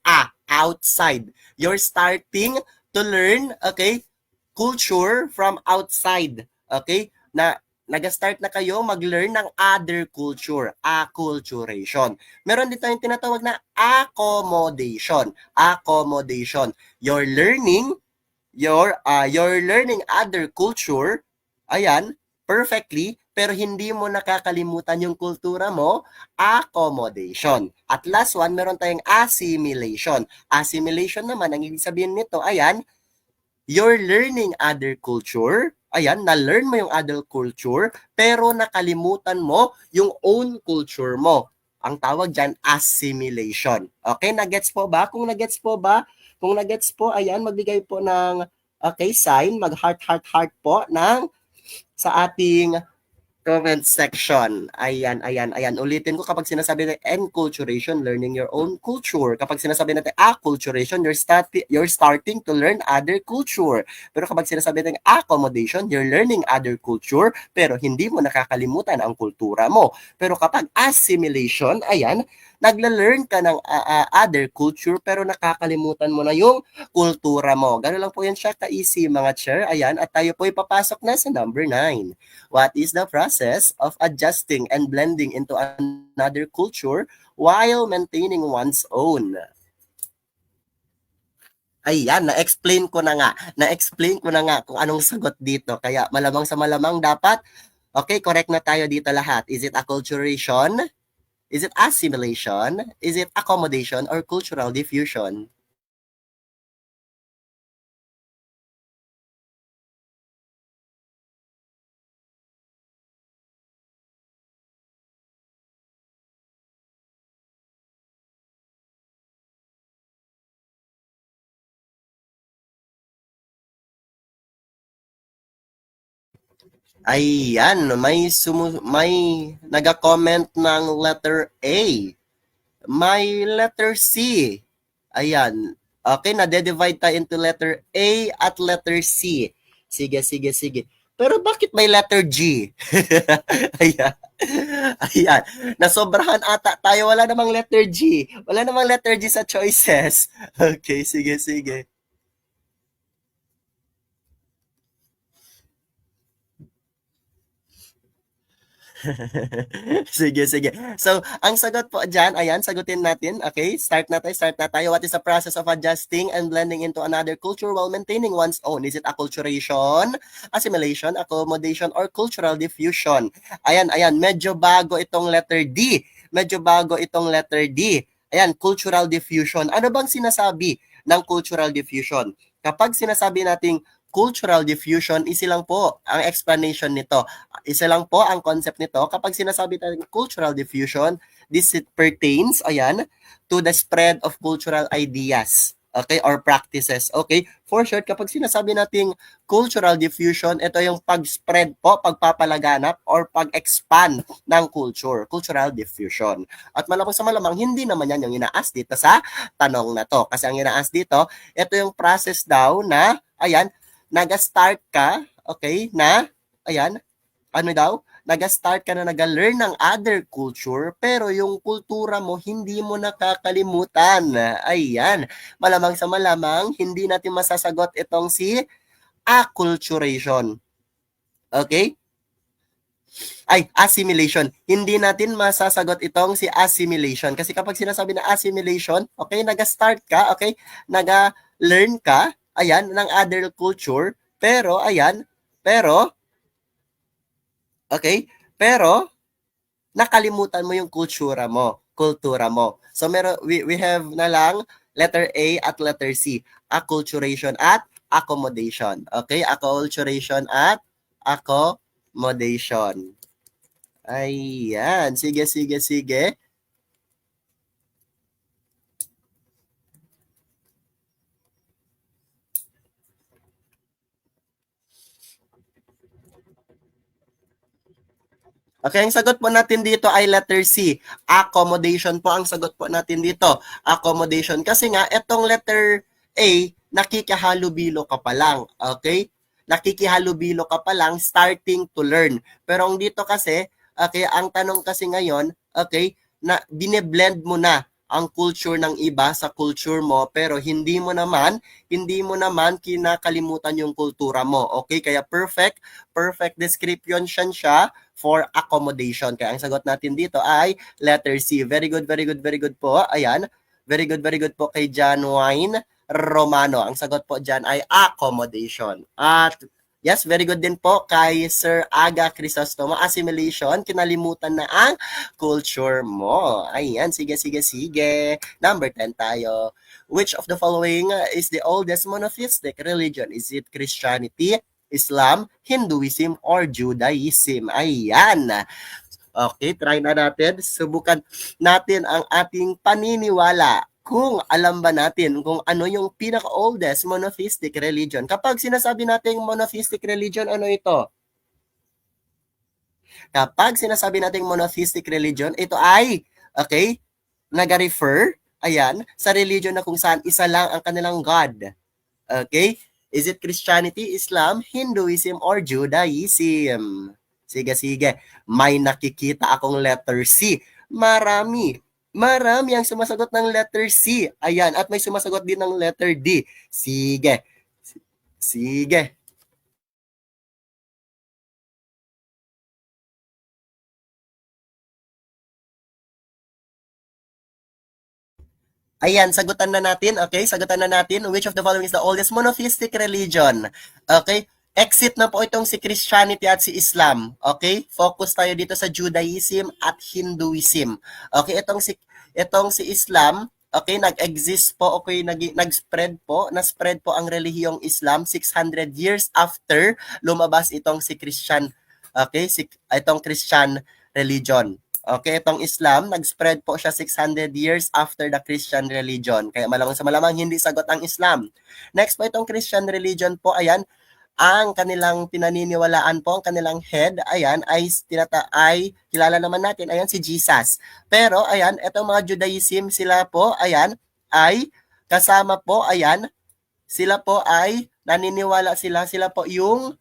outside. You're starting to learn, okay, culture from outside. Okay? Na nag-start na kayo mag-learn ng other culture, acculturation. Meron din tayong tinatawag na accommodation. Accommodation. You're learning other culture, ayan, perfectly, pero hindi mo nakakalimutan yung kultura mo, accommodation. At last one, meron tayong assimilation. Assimilation naman, ang ibig sabihin nito, ayan, you're learning other culture, ayan, na-learn mo yung other culture, pero nakalimutan mo yung own culture mo. Ang tawag dyan, assimilation. Okay, nagets po ba? Kung nagets po, ayan, magbigay po ng, okay, sign, mag-heart, heart, heart po ng sa ating comment section. Ayan, ayan, ayan. Ulitin ko kapag sinasabi natin enculturation, learning your own culture. Kapag sinasabi natin acculturation, you're starting to learn other culture. Pero kapag sinasabi natin accommodation, you're learning other culture, pero hindi mo nakakalimutan ang kultura mo. Pero kapag assimilation, ayan, nagla-learn ka ng other culture, pero nakakalimutan mo na yung kultura mo. Gano'n lang po yan siya ka-easy, mga chair. Ayan, at tayo po ipapasok na sa number 9. What is the process of adjusting and blending into another culture while maintaining one's own? Ayan, na-explain ko na nga. Na-explain ko na nga kung anong sagot dito. Kaya malamang sa malamang dapat, okay, correct na tayo dito lahat. Is it acculturation? Is it assimilation? Is it accommodation or cultural diffusion? Ayan, may naga-comment ng letter A. May letter C. Ayan. Okay, nade-divide tayo into letter A at letter C. Sige, sige, sige. Pero bakit may letter G? Ayan. Ayan. Nasobrahan ata tayo. Wala namang letter G. Wala namang letter G sa choices. Okay, sige, sige. Sige, sige. So, ang sagot po dyan, ayan, sagutin natin. Okay, start na tayo. What is the process of adjusting and blending into another culture while maintaining one's own? Is it acculturation, assimilation, accommodation, or cultural diffusion? Ayan, ayan, medyo bago itong letter D. Medyo bago itong letter D. Ayan, cultural diffusion. Ano bang sinasabi ng cultural diffusion? Kapag sinasabi nating cultural diffusion, isi lang po ang explanation nito. Isa lang po ang concept nito. Kapag sinasabi tayong cultural diffusion, this it pertains, ayan, to the spread of cultural ideas. Okay, or practices. Okay, for short, kapag sinasabi nating cultural diffusion, ito yung pag-spread po, pagpapalaganap, or pag-expand ng culture, cultural diffusion. At malamang sa malamang, hindi naman yan yung inaas dito sa tanong na to. Kasi ang inaas dito, ito yung process daw na, ayan, nag-start ka, okay, na, ayan, ano daw, nag-start ka na nag-learn ng other culture, pero yung kultura mo, hindi mo nakakalimutan. Ayan. Malamang sa malamang, hindi natin masasagot itong si acculturation. Okay? Ay, assimilation. Hindi natin masasagot itong si assimilation. Kasi kapag sinasabi na assimilation, okay, nag-start ka, okay, nag-learn ka, ayan, ng other culture, pero, ayan, pero, okay, pero, nakalimutan mo yung kultura mo. So we have na lang letter A at letter C, acculturation at accommodation. Okay, acculturation at accommodation. Ayan, sige, sige, sige. Okay, ang sagot po natin dito ay letter C. Accommodation po ang sagot po natin dito. Accommodation. Kasi nga, etong letter A, nakikihalubilo ka pa lang. Okay? Nakikihalubilo ka pa lang, starting to learn. Pero ang dito kasi, okay, ang tanong kasi ngayon, okay, na bine-blend mo na ang culture ng iba sa culture mo, pero hindi mo naman kinakalimutan yung kultura mo. Okay? Kaya perfect description siya for accommodation. Kaya ang sagot natin dito ay letter C. Very good, very good, very good po. Ayan. Very good po kay John Wayne Romano. Ang sagot po dyan ay accommodation. At yes, very good din po kay Sir Aga Crisostomo. Assimilation, kinalimutan na ang culture mo. Ayan, sige, sige, sige. Number 10 tayo. Which of the following is the oldest monotheistic religion? Is it Christianity, Islam, Hinduism, or Judaism? Ayan. Okay, try na natin. Subukan natin ang ating paniniwala kung alam ba natin kung ano yung pinaka-oldest monotheistic religion. Kapag sinasabi natin monotheistic religion, ano ito? Kapag sinasabi natin monotheistic religion, ito ay, okay, nag-refer, ayan, sa religion na kung saan isa lang ang kanilang God. Okay? Is it Christianity, Islam, Hinduism, or Judaism? Sige, sige. May nakikita akong letter C. Marami. Marami ang sumasagot ng letter C. Ayan. At may sumasagot din ng letter D. Sige. Sige. Ayan, sagutan na natin. Okay, sagutan na natin. Which of the following is the oldest monotheistic religion? Okay, exit na po itong si Christianity at si Islam. Okay, focus tayo dito sa Judaism at Hinduism. Okay, itong si Islam, okay, nag-exist po, okay, nag-spread po, na-spread po ang relihiyong Islam 600 years after lumabas itong si Christian, okay, itong Christian religion. Okay, itong Islam, nag-spread po siya 600 years after the Christian religion. Kaya malamang sa malamang hindi sagot ang Islam. Next po itong Christian religion po, ayan, ang kanilang pinaniniwalaan po, ang kanilang head, ayan, ay kilala naman natin, ayan, si Jesus. Pero, ayan, itong mga Judaism, sila po, ayan, ay kasama po, ayan, sila po ay naniniwala sila po yung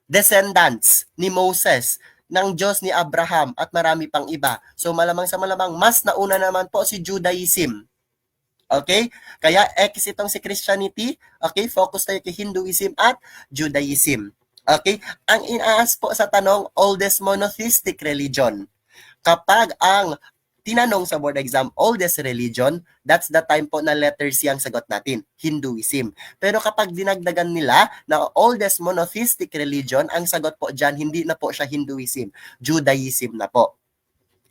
descendants ni Moses, ng Diyos ni Abraham at marami pang iba. So malamang sa malamang, mas nauna naman po si Judaism. Okay? Kaya X itong si Christianity, okay? Focus tayo kay Hinduism at Judaism. Okay? Ang inaas po sa tanong, oldest monotheistic religion. Kapag ang tinanong sa board exam, oldest religion, that's the time po na letter C ang sagot natin, Hinduism. Pero kapag dinagdagan nila na oldest monotheistic religion, ang sagot po dyan, hindi na po siya Hinduism, Judaism na po.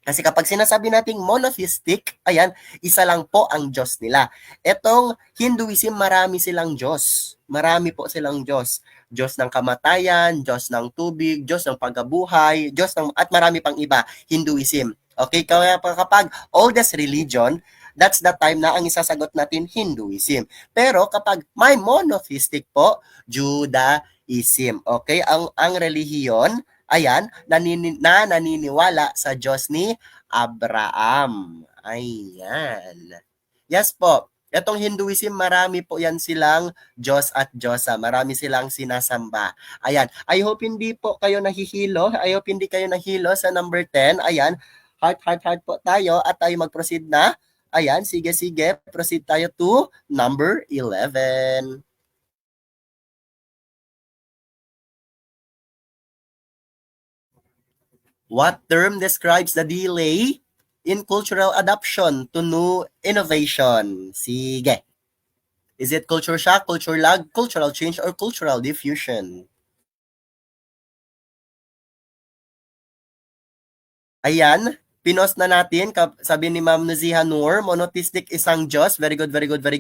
Kasi kapag sinasabi nating monotheistic, ayan, isa lang po ang Diyos nila. Etong Hinduism, marami silang Diyos. Marami po silang Diyos. Diyos ng kamatayan, Diyos ng tubig, Diyos ng pagkabuhay, Diyos ng, at marami pang iba, Hinduism. Okay, kaya kapag oldest religion, that's the time na ang isasagot natin Hinduism. Pero kapag may monotheistic po, Judaism. Okay, ang relihiyon, ayan, naniniwala sa Diyos ni Abraham. Ayan. Yes po. Etong Hinduism, marami po yan silang Diyos at Diyosa. Marami silang sinasamba. Ayan. I hope hindi po kayo nahihilo. I hope hindi kayo nahilo sa number 10. Ayan. Heart po tayo at tayo mag-proceed na. Ayan. Sige. Proceed tayo to number 11. What term describes the delay in cultural adoption to new innovation? Sige. Is it culture shock, culture lag, cultural change, or cultural diffusion? Ayan, pinost na natin. Sabi ni Ma'am Nuziha Noor, monotheistic isang Diyos. Very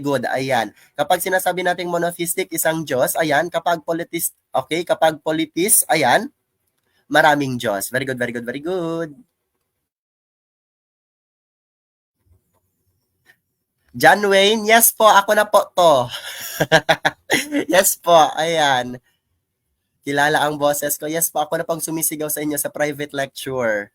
good. Ayan. Kapag sinasabi natin monotheistic isang Diyos, ayan. Kapag politis, ayan. Maraming Diyos. Very good. John Wayne, yes po, ako na po to. Yes po, ayan. Kilala ang boses ko. Yes po, ako na pang sumisigaw sa inyo sa private lecture.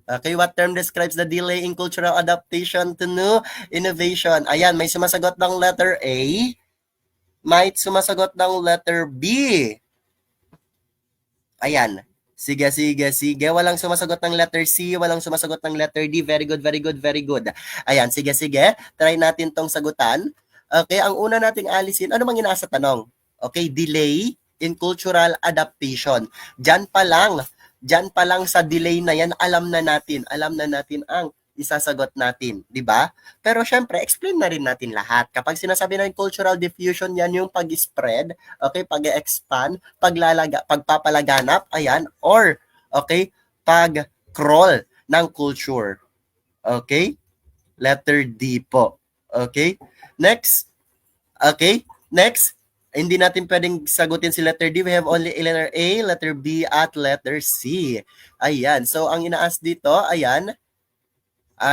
Okay, what term describes the delay in cultural adaptation to new innovation? Ayan, may sumasagot ng letter A. May sumasagot ng letter B. Ayan. Sige. Walang sumasagot ng letter C, walang sumasagot ng letter D. Very good. Ayan, sige. Try natin tong sagutan. Okay, ang una nating alisin, ano mang inaasa tanong? Okay, delay in cultural adaptation. Diyan pa lang sa delay na yan, alam na natin ang isasagot natin, di ba? Pero syempre, explain na rin natin lahat. Kapag sinasabi natin cultural diffusion, yan yung pag-spread, okay, pag-expand, pagpapalaganap, ayan, or, okay, pag-crawl ng culture. Okay? Letter D po. Okay? Next, hindi natin pwedeng sagutin si letter D. We have only letter A, letter B, at letter C. Ayan. So, ang inaas dito, ayan,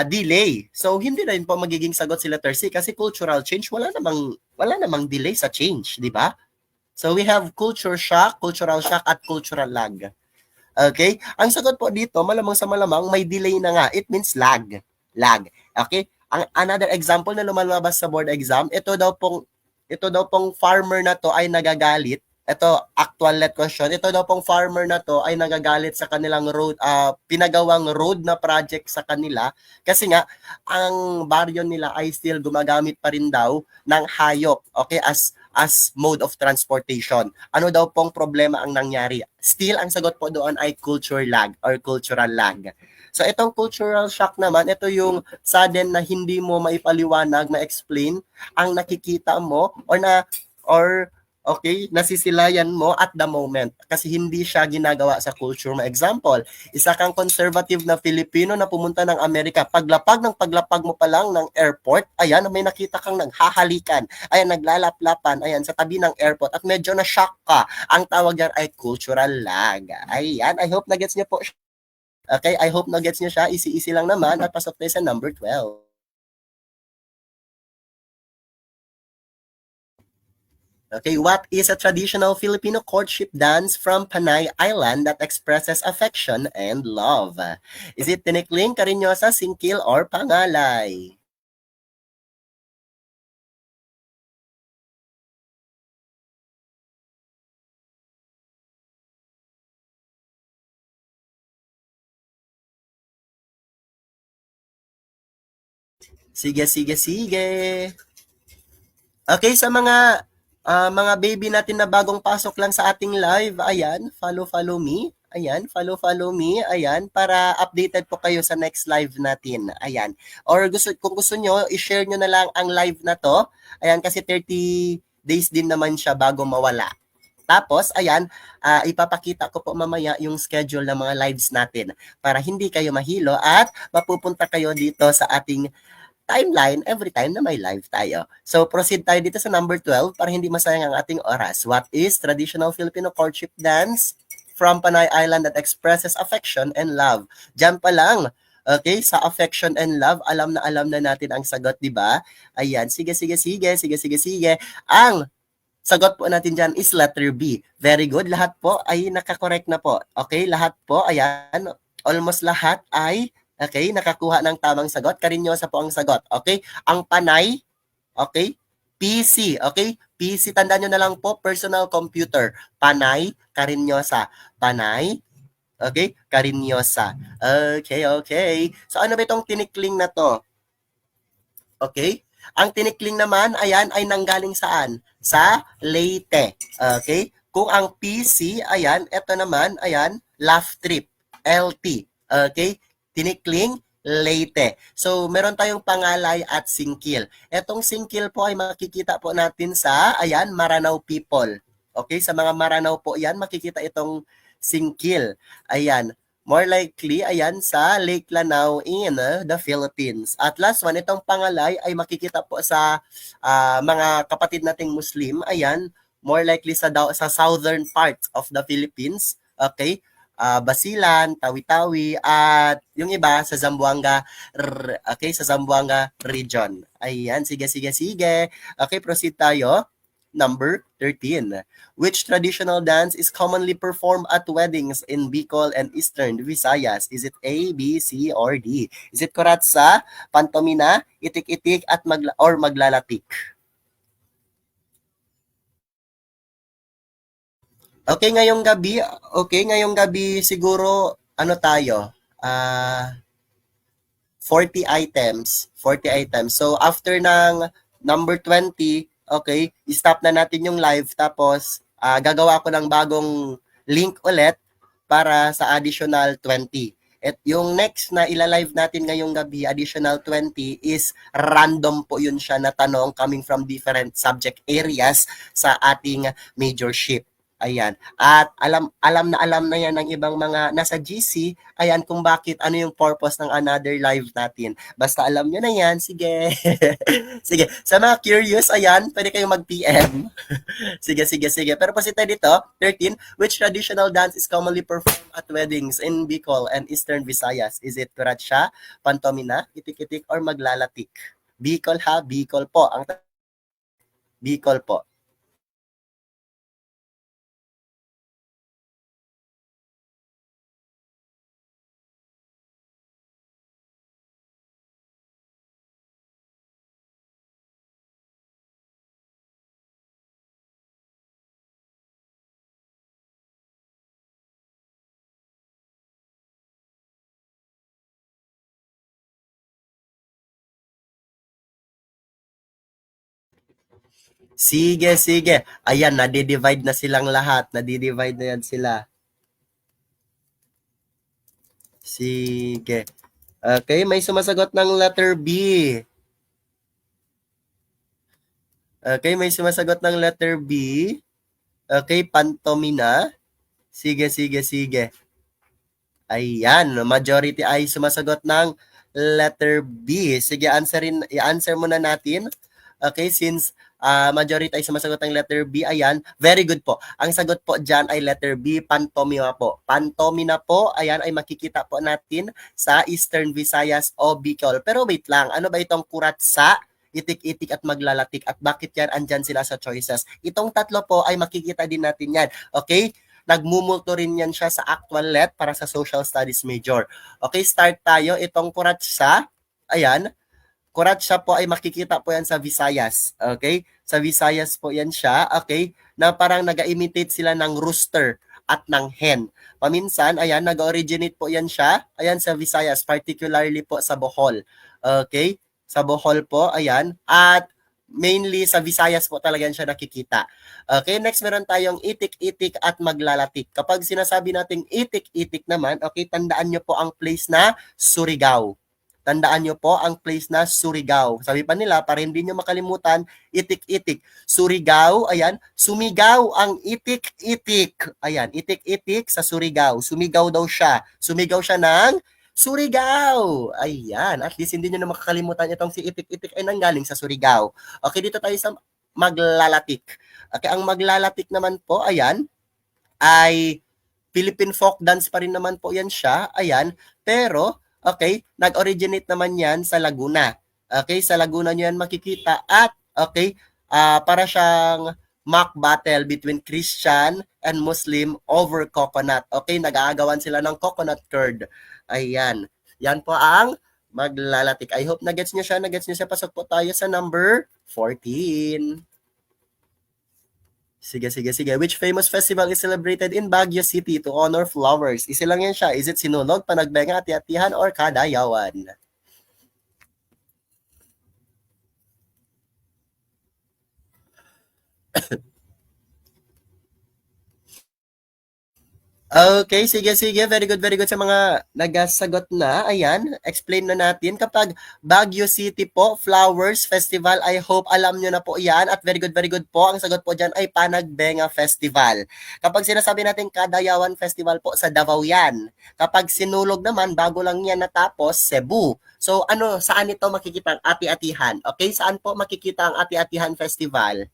delay. So, hindi na rin po magiging sagot si letter C kasi cultural change, wala namang delay sa change, di ba? So, we have cultural shock, at cultural lag. Okay? Ang sagot po dito, malamang sa malamang, may delay na nga. It means lag. Okay? Another example na lumalabas sa board exam, ito daw pong farmer na to ay nagagalit. Ito, actual let question. Ito daw pong farmer na to ay nagagalit sa kanilang road, pinagawang road na project sa kanila kasi nga, ang baryo nila ay still gumagamit pa rin daw ng hayop, okay, as mode of transportation. Ano daw pong problema ang nangyari? Still, ang sagot po doon ay culture lag or cultural lag. So, itong cultural shock naman, ito yung sudden na hindi mo maipaliwanag, ma-explain ang nakikita mo or okay, nasisilayan mo at the moment kasi hindi siya ginagawa sa culture mo. Example, isa kang conservative na Filipino na pumunta ng Amerika, paglapag mo pa lang ng airport, ayan, may nakita kang naghahalikan, ayan, naglalaplapan, ayan, sa tabi ng airport at medyo na-shock ka. Ang tawag yan ay cultural lag. Ayan, I hope na-gets niyo po. Okay, I hope na-gets niyo siya. Easy lang naman at pasok tayo sa number 12. Okay, what is a traditional Filipino courtship dance from Panay Island that expresses affection and love? Is it tinikling, karinyosa, singkil, or pangalay? Sige, sige, sige. Okay, sa mga baby natin na bagong pasok lang sa ating live, ayan, follow me. Ayan, follow me. Ayan, para updated po kayo sa next live natin. Ayan. Or kung gusto nyo, i-share nyo na lang ang live na to. Ayan, kasi 30 days din naman siya bago mawala. Tapos, ayan, ipapakita ko po mamaya yung schedule ng mga lives natin para hindi kayo mahilo at mapupunta kayo dito sa ating timeline every time na may live tayo. So, proceed tayo dito sa number 12 para hindi masayang ang ating oras. What is traditional Filipino courtship dance from Panay Island that expresses affection and love? Diyan pa lang. Okay, sa affection and love, alam na natin ang sagot, di ba? Ayan, sige, sige, sige, sige, sige, sige. Ang sagot po natin dyan is letter B. Very good. Lahat po ay nakakorek na po. Okay, lahat po, ayan, almost lahat ay okay, nakakuha ng tamang sagot. Karinyosa po ang sagot. Okay, ang panay, okay, PC, okay? PC, tandaan nyo na lang po, personal computer. Panay, Karinyosa. Panay, okay, Karinyosa. Okay, okay. So ano ba itong tinikling na to? Okay? Ang tinikling naman, ayan, ay nanggaling saan? Sa Leyte. Okay? Kung ang PC, ayan, ito naman, ayan, laugh trip. LT. Okay? Tinikling, Leyte. So, meron tayong pangalay at singkil. Etong singkil po ay makikita po natin sa, ayan, Maranao people. Okay? Sa mga Maranao po, yan, makikita itong singkil. Ayan. More likely, ayan, sa Lake Lanao in the Philippines. At last one, itong pangalay ay makikita po sa mga kapatid nating Muslim. Ayan, more likely sa southern part of the Philippines. Okay? Basilan, Tawi-Tawi, at yung iba sa Zamboanga, okay, sa Zamboanga region. Ayan, sige, sige, sige. Okay, proceed tayo. Number 13. Which traditional dance is commonly performed at weddings in Bicol and Eastern Visayas? Is it A, B, C, or D? Is it kuratsa, pantomina, itik-itik, at maglalatik? Okay, ngayong gabi siguro, ano tayo? 40 items. 40 items. So, after ng number 20, okay, stop na natin yung live. Tapos, gagawa ko ng bagong link ulit para sa additional 20. At yung next na ilalive natin ngayong gabi, additional 20, is random po yun siya na tanong coming from different subject areas sa ating majorship. Ayan. At alam na yan ng ibang mga nasa GC, ayan, kung bakit, ano yung purpose ng another live natin. Basta alam nyo na yan, sige. Sige. Sa mga curious, ayan, pwede kayong mag-PM. Sige, sige, sige. Pero kasi tayo dito, 13, which traditional dance is commonly performed at weddings in Bicol and Eastern Visayas? Is it kuratsya, pantomina, itik-itik, or maglalatik? Bicol ha, Bicol po. Bicol po. Sige, sige. Ayan, nade-divide na silang lahat. Nade-divide na yan sila. Sige. Okay, may sumasagot ng letter B. Okay, may sumasagot ng letter B. Okay, pantomina. Sige, sige, sige. Ayan, majority ay sumasagot ng letter B. Sige, i-answer muna natin. Okay, since majority ay sumasagot ng letter B, ayan, very good po. Ang sagot po dyan ay letter B, pantomima po. Pantomina po, ayan, ay makikita po natin sa Eastern Visayas o Bicol. Pero wait lang, ano ba itong kuratsa, itik-itik at maglalatik. At bakit yan andyan sila sa choices? Itong tatlo po ay makikita din natin yan. Okay? Nagmumulto rin yan siya sa actual let para sa social studies major. Okay, start tayo. Itong kuratsa, ayan, kuratsa po ay makikita po yan sa Visayas. Okay? Sa Visayas po yan siya. Okay? Na parang nag-imitate sila ng rooster at ng hen. Paminsan, ayan, nag-originate po yan siya. Ayan sa Visayas, particularly po sa Bohol. Okay? Sa Bohol po, ayan. At mainly sa Visayas po talaga yan siya nakikita. Okay, next meron tayong itik-itik at maglalatik. Kapag sinasabi nating itik-itik naman, okay, tandaan nyo po ang place na Surigao. Tandaan nyo po ang place na Surigao. Sabi pa nila, para hindi nyo makalimutan, itik-itik. Surigao, ayan, sumigaw ang itik-itik. Ayan, itik-itik sa Surigao. Sumigaw daw siya. Sumigaw siya ng Surigao. Ayan, at least hindi nyo na makakalimutan itong si itik-itik ay nanggaling sa Surigao. Okay, dito tayo sa maglalatik. Okay, ang maglalatik naman po, ayan, ay Philippine folk dance pa rin naman po yan siya. Ayan. Pero, okay, nag-originate naman yan sa Laguna. Okay, sa Laguna nyo yan makikita. At, okay, para siyang mock battle between Christian and Muslim over coconut. Okay, nag-aagawan sila ng coconut curd. Ayan. Yan po ang maglalatik. I hope na-gets nyo siya. Na-gets nyo siya. Pasok po tayo sa number 14. Sige, sige, sige. Which famous festival is celebrated in Baguio City to honor flowers? Isa lang yan siya. Is it Sinulog, Panagbenga, Ati-Atihan, or Kadayawan? Okay, sige, sige. Very good sa mga nagasagot na. Ayan, explain na natin. Kapag Baguio City po, Flowers Festival, I hope alam nyo na po yan. At very good po. Ang sagot po dyan ay Panagbenga Festival. Kapag sinasabi natin Kadayawan Festival po, sa Davao yan. Kapag Sinulog naman, bago lang yan natapos, Cebu. So ano, saan ito makikita ang Ati-Atihan? Okay, saan po makikita ang Ati-Atihan Festival?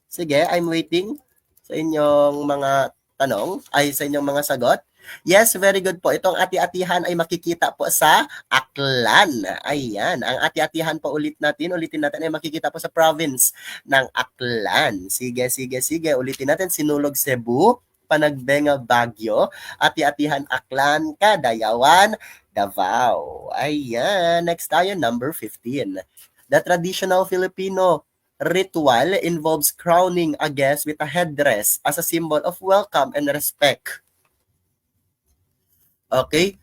Sige, I'm waiting sa inyong mga tanong, ay sa inyong mga sagot. Yes, very good po. Itong ati-atihan ay makikita po sa Aklan. Ayan, ang ati-atihan po ulitin natin ay makikita po sa province ng Aklan. Sige, sige, sige. Ulitin natin, Sinulog Cebu, Panagbenga Baguio, ati-atihan Aklan, Kadayawan, Davao. Ayan, next tayo, number 15. The traditional Filipino ritual involves crowning a guest with a headdress as a symbol of welcome and respect. Okay?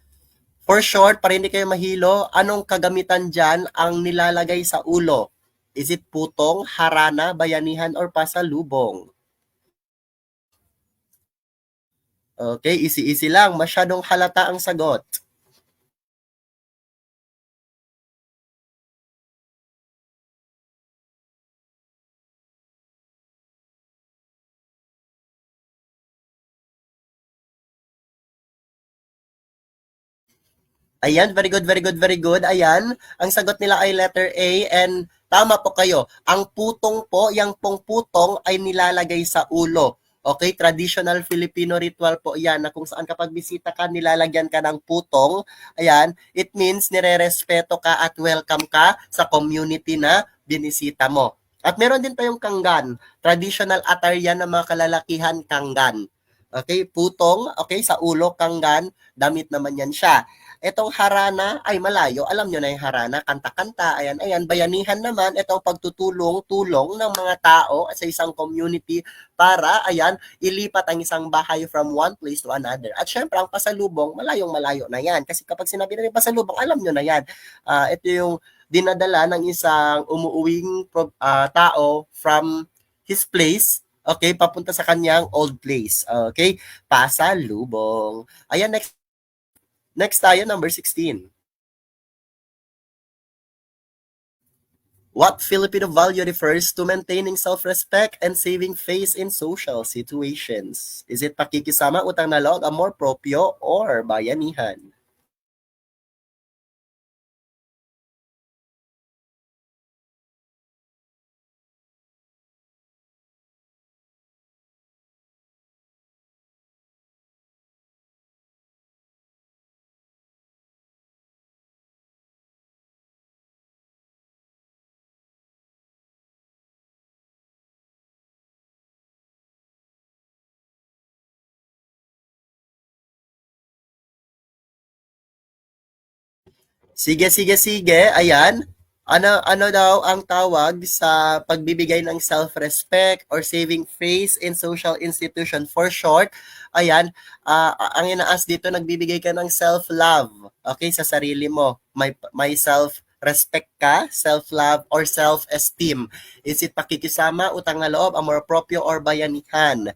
For short, para hindi kayo mahilo, anong kagamitan dyan ang nilalagay sa ulo? Is it putong, harana, bayanihan, or pasalubong? Okay, easy-easy lang. Masyadong halata ang sagot. Ayan, very good, very good, very good. Ayan, ang sagot nila ay letter A and tama po kayo. Ang putong po, yung pong putong ay nilalagay sa ulo. Okay, traditional Filipino ritual po yan na kung saan kapag bisita ka, nilalagyan ka ng putong. Ayan, it means nire-respeto ka at welcome ka sa community na binisita mo. At meron din tayong kanggan, traditional attire yan ng mga kalalakihan, kanggan. Okay, putong, okay, sa ulo, kanggan, damit naman yan siya. Itong harana ay malayo. Alam nyo na yung harana, kanta-kanta. Ayan, ayan. Bayanihan naman, itong pagtutulong-tulong ng mga tao sa isang community para, ayan, ilipat ang isang bahay from one place to another. At syempre, ang pasalubong, malayong-malayo na yan. Kasi kapag sinabi na yung pasalubong, alam nyo na yan. Ito yung dinadala ng isang umuuwing tao from his place, okay, papunta sa kanyang old place. Okay, pasalubong. Ayan, next tayo, number 16. What Filipino value refers to maintaining self-respect and saving face in social situations? Is it pakikisama, utang na loob, amor propio, or bayanihan? Sige, sige, sige. Ayan. Ano daw ang tawag sa pagbibigay ng self-respect or saving face in social institution? For short, ayan, ang inaas dito, nagbibigay ka ng self-love, okay, sa sarili mo. May self-respect ka, self-love, or self-esteem. Is it pakikisama, utang na loob, amor proprio, or bayanihan?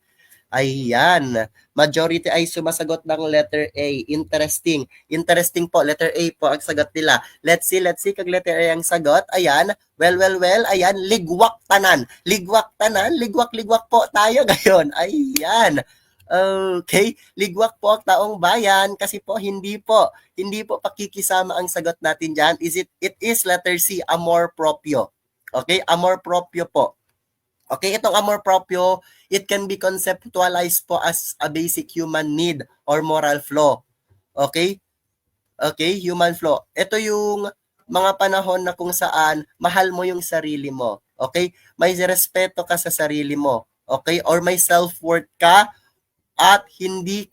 Ayan. Majority ay sumasagot ng letter A. Interesting. Interesting po. Letter A po ang sagot nila. Let's see, let's see. Kag letter A ang sagot. Ayan. Well, well, well. Ayan. Ligwak tanan. Ligwak tanan. Ligwak-ligwak po tayo ngayon. Ayan. Okay. Ligwak po ang taong bayan kasi po hindi po pakikisama ang sagot natin diyan. It is letter C, amor proprio. Okay? Amor proprio po. Okay, itong amor proprio, it can be conceptualized po as a basic human need or moral flaw. Okay? Okay, human flaw. Ito yung mga panahon na kung saan mahal mo yung sarili mo. Okay? May respeto ka sa sarili mo. Okay? Or may self-worth ka at hindi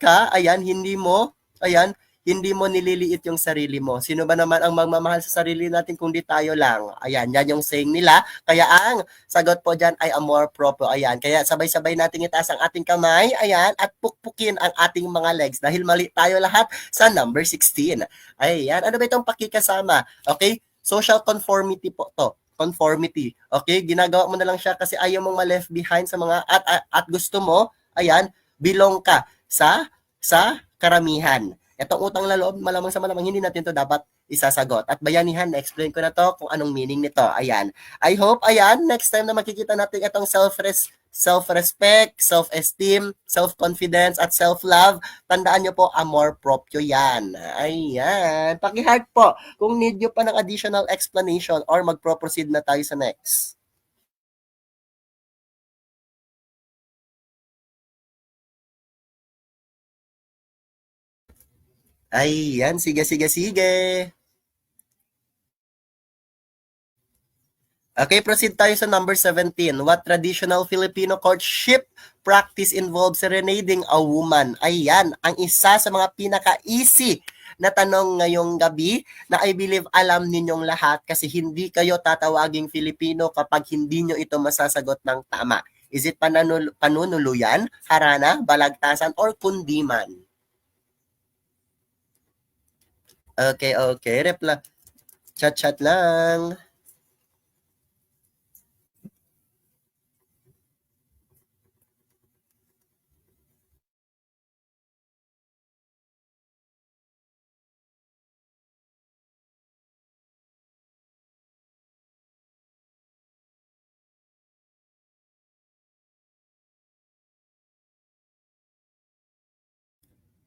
mo nililiit yung sarili mo. Sino ba naman ang magmamahal sa sarili natin kung di tayo lang? Ayan, yan yung saying nila. Kaya ang sagot po dyan ay amor proprio. Ayan, kaya sabay-sabay natin itaas ang ating kamay. Ayan, at pukpukin ang ating mga legs dahil mali tayo lahat sa number 16. Ayan, ano ba itong pakikasama? Okay, social conformity po to. Conformity. Okay, ginagawa mo na lang siya kasi ayaw mong ma-left behind sa mga at gusto mo, ayan, belong ka sa karamihan. Itong utang na loob, malamang sa malamang hindi natin to dapat isasagot. At bayanihan, na-explain ko na to kung anong meaning nito. Ayan. I hope, ayan, next time na makikita natin itong self-respect, self-esteem, self-confidence, at self-love, tandaan nyo po, amor proprio yan. Ayan. Paki-heart po kung need nyo pa ng additional explanation or magpro-proceed na tayo sa next. Ayan, sige, sige, sige. Okay, proceed tayo sa number 17. What traditional Filipino courtship practice involves serenading a woman? Ayan, ang isa sa mga pinaka-easy na tanong ngayong gabi na I believe alam ninyong lahat kasi hindi kayo tatawaging Filipino kapag hindi nyo ito masasagot ng tama. Is it panunuluyan, harana, balagtasan, or kundiman? Okay, okay. Chat-chat lang.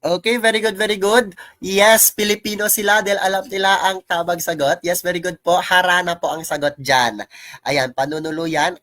Okay, very good, very good. Yes, Pilipino sila dahil alam nila ang tamang sagot. Yes, very good po. Harana po ang sagot dyan. Ayan, panunuluyan.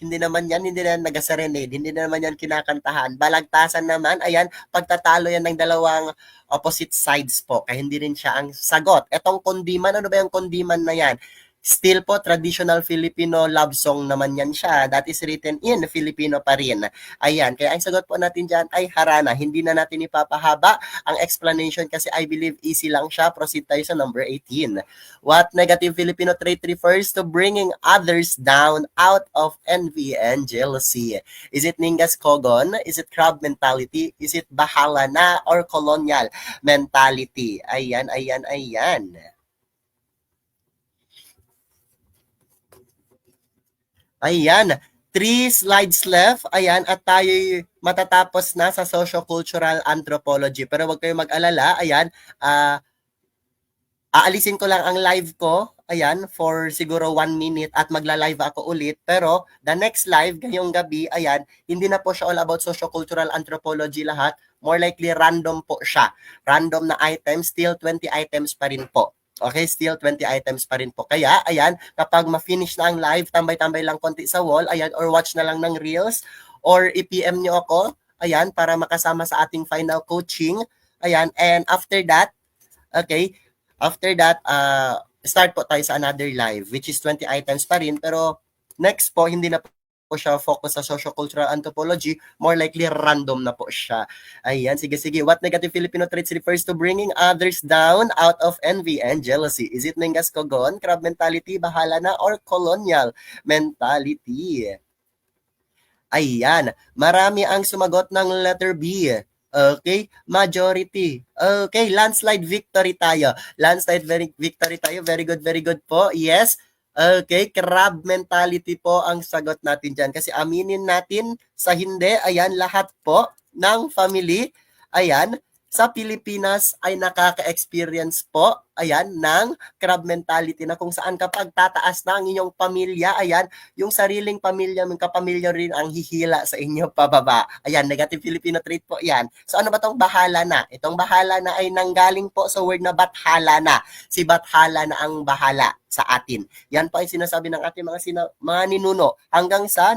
Hindi naman yan, hindi na nag-serenade. Hindi naman yan kinakantahan. Balagtasan naman, ayan, pagtatalo yan ng dalawang opposite sides po. Kaya hindi rin siya ang sagot. Etong kondiman, ano ba yung kondiman na yan? Still po, traditional Filipino love song naman yan siya. That is written in Filipino pa rin. Ayan, kaya ang sagot po natin dyan ay harana. Hindi na natin ipapahaba ang explanation kasi I believe easy lang siya. Proceed tayo sa number 18. What negative Filipino trait refers to bringing others down out of envy and jealousy? Is it Ningas Kogon? Is it crab mentality? Is it bahala na or colonial mentality? Ayan, ayan, ayan. Ayan, 3 slides left. Ayan, at tayo matatapos na sa socio-cultural anthropology. Pero wag kayong mag-alala. Ayan, aalisin ko lang ang live ko. Ayan, for siguro 1 minute at magla-live ako ulit. Pero the next live ngayong gabi, ayan, hindi na po siya all about socio-cultural anthropology lahat. More likely random po siya. Random na items, still 20 items pa rin po. Okay, still 20 items pa rin po. Kaya, ayan, kapag ma-finish na ang live, tambay-tambay lang konti sa wall, ayan, or watch na lang ng reels, or i-PM nyo ako, ayan, para makasama sa ating final coaching. Ayan, and after that, okay, after that, start po tayo sa another live, which is 20 items pa rin, pero next po, hindi na po po siya focus sa sociocultural anthropology, more likely random na po siya. Ayan, sige. What negative Filipino traits refers to bringing others down out of envy and jealousy? Is it Nengas Kogon, crab mentality, bahala na, or colonial mentality? Ayan, marami ang sumagot ng letter B. Okay, majority. Okay, landslide victory tayo. Victory tayo. Very good po. Yes. Okay, crab mentality po ang sagot natin dyan. Kasi aminin natin sa hindi, ayan, lahat po ng family, ayan, sa Pilipinas ay nakaka-experience po, ayan, ng crab mentality na kung saan kapag tataas na ang inyong pamilya, ayan, yung sariling pamilya, yung kapamilya rin ang hihila sa inyo pababa. Ayan, negative Filipino trait po yan. So ano ba tong bahala na? Itong bahala na ay nanggaling po sa word na bathala na. Si bathala na ang bahala sa atin. Yan po ay sinasabi ng ating mga ninuno hanggang sa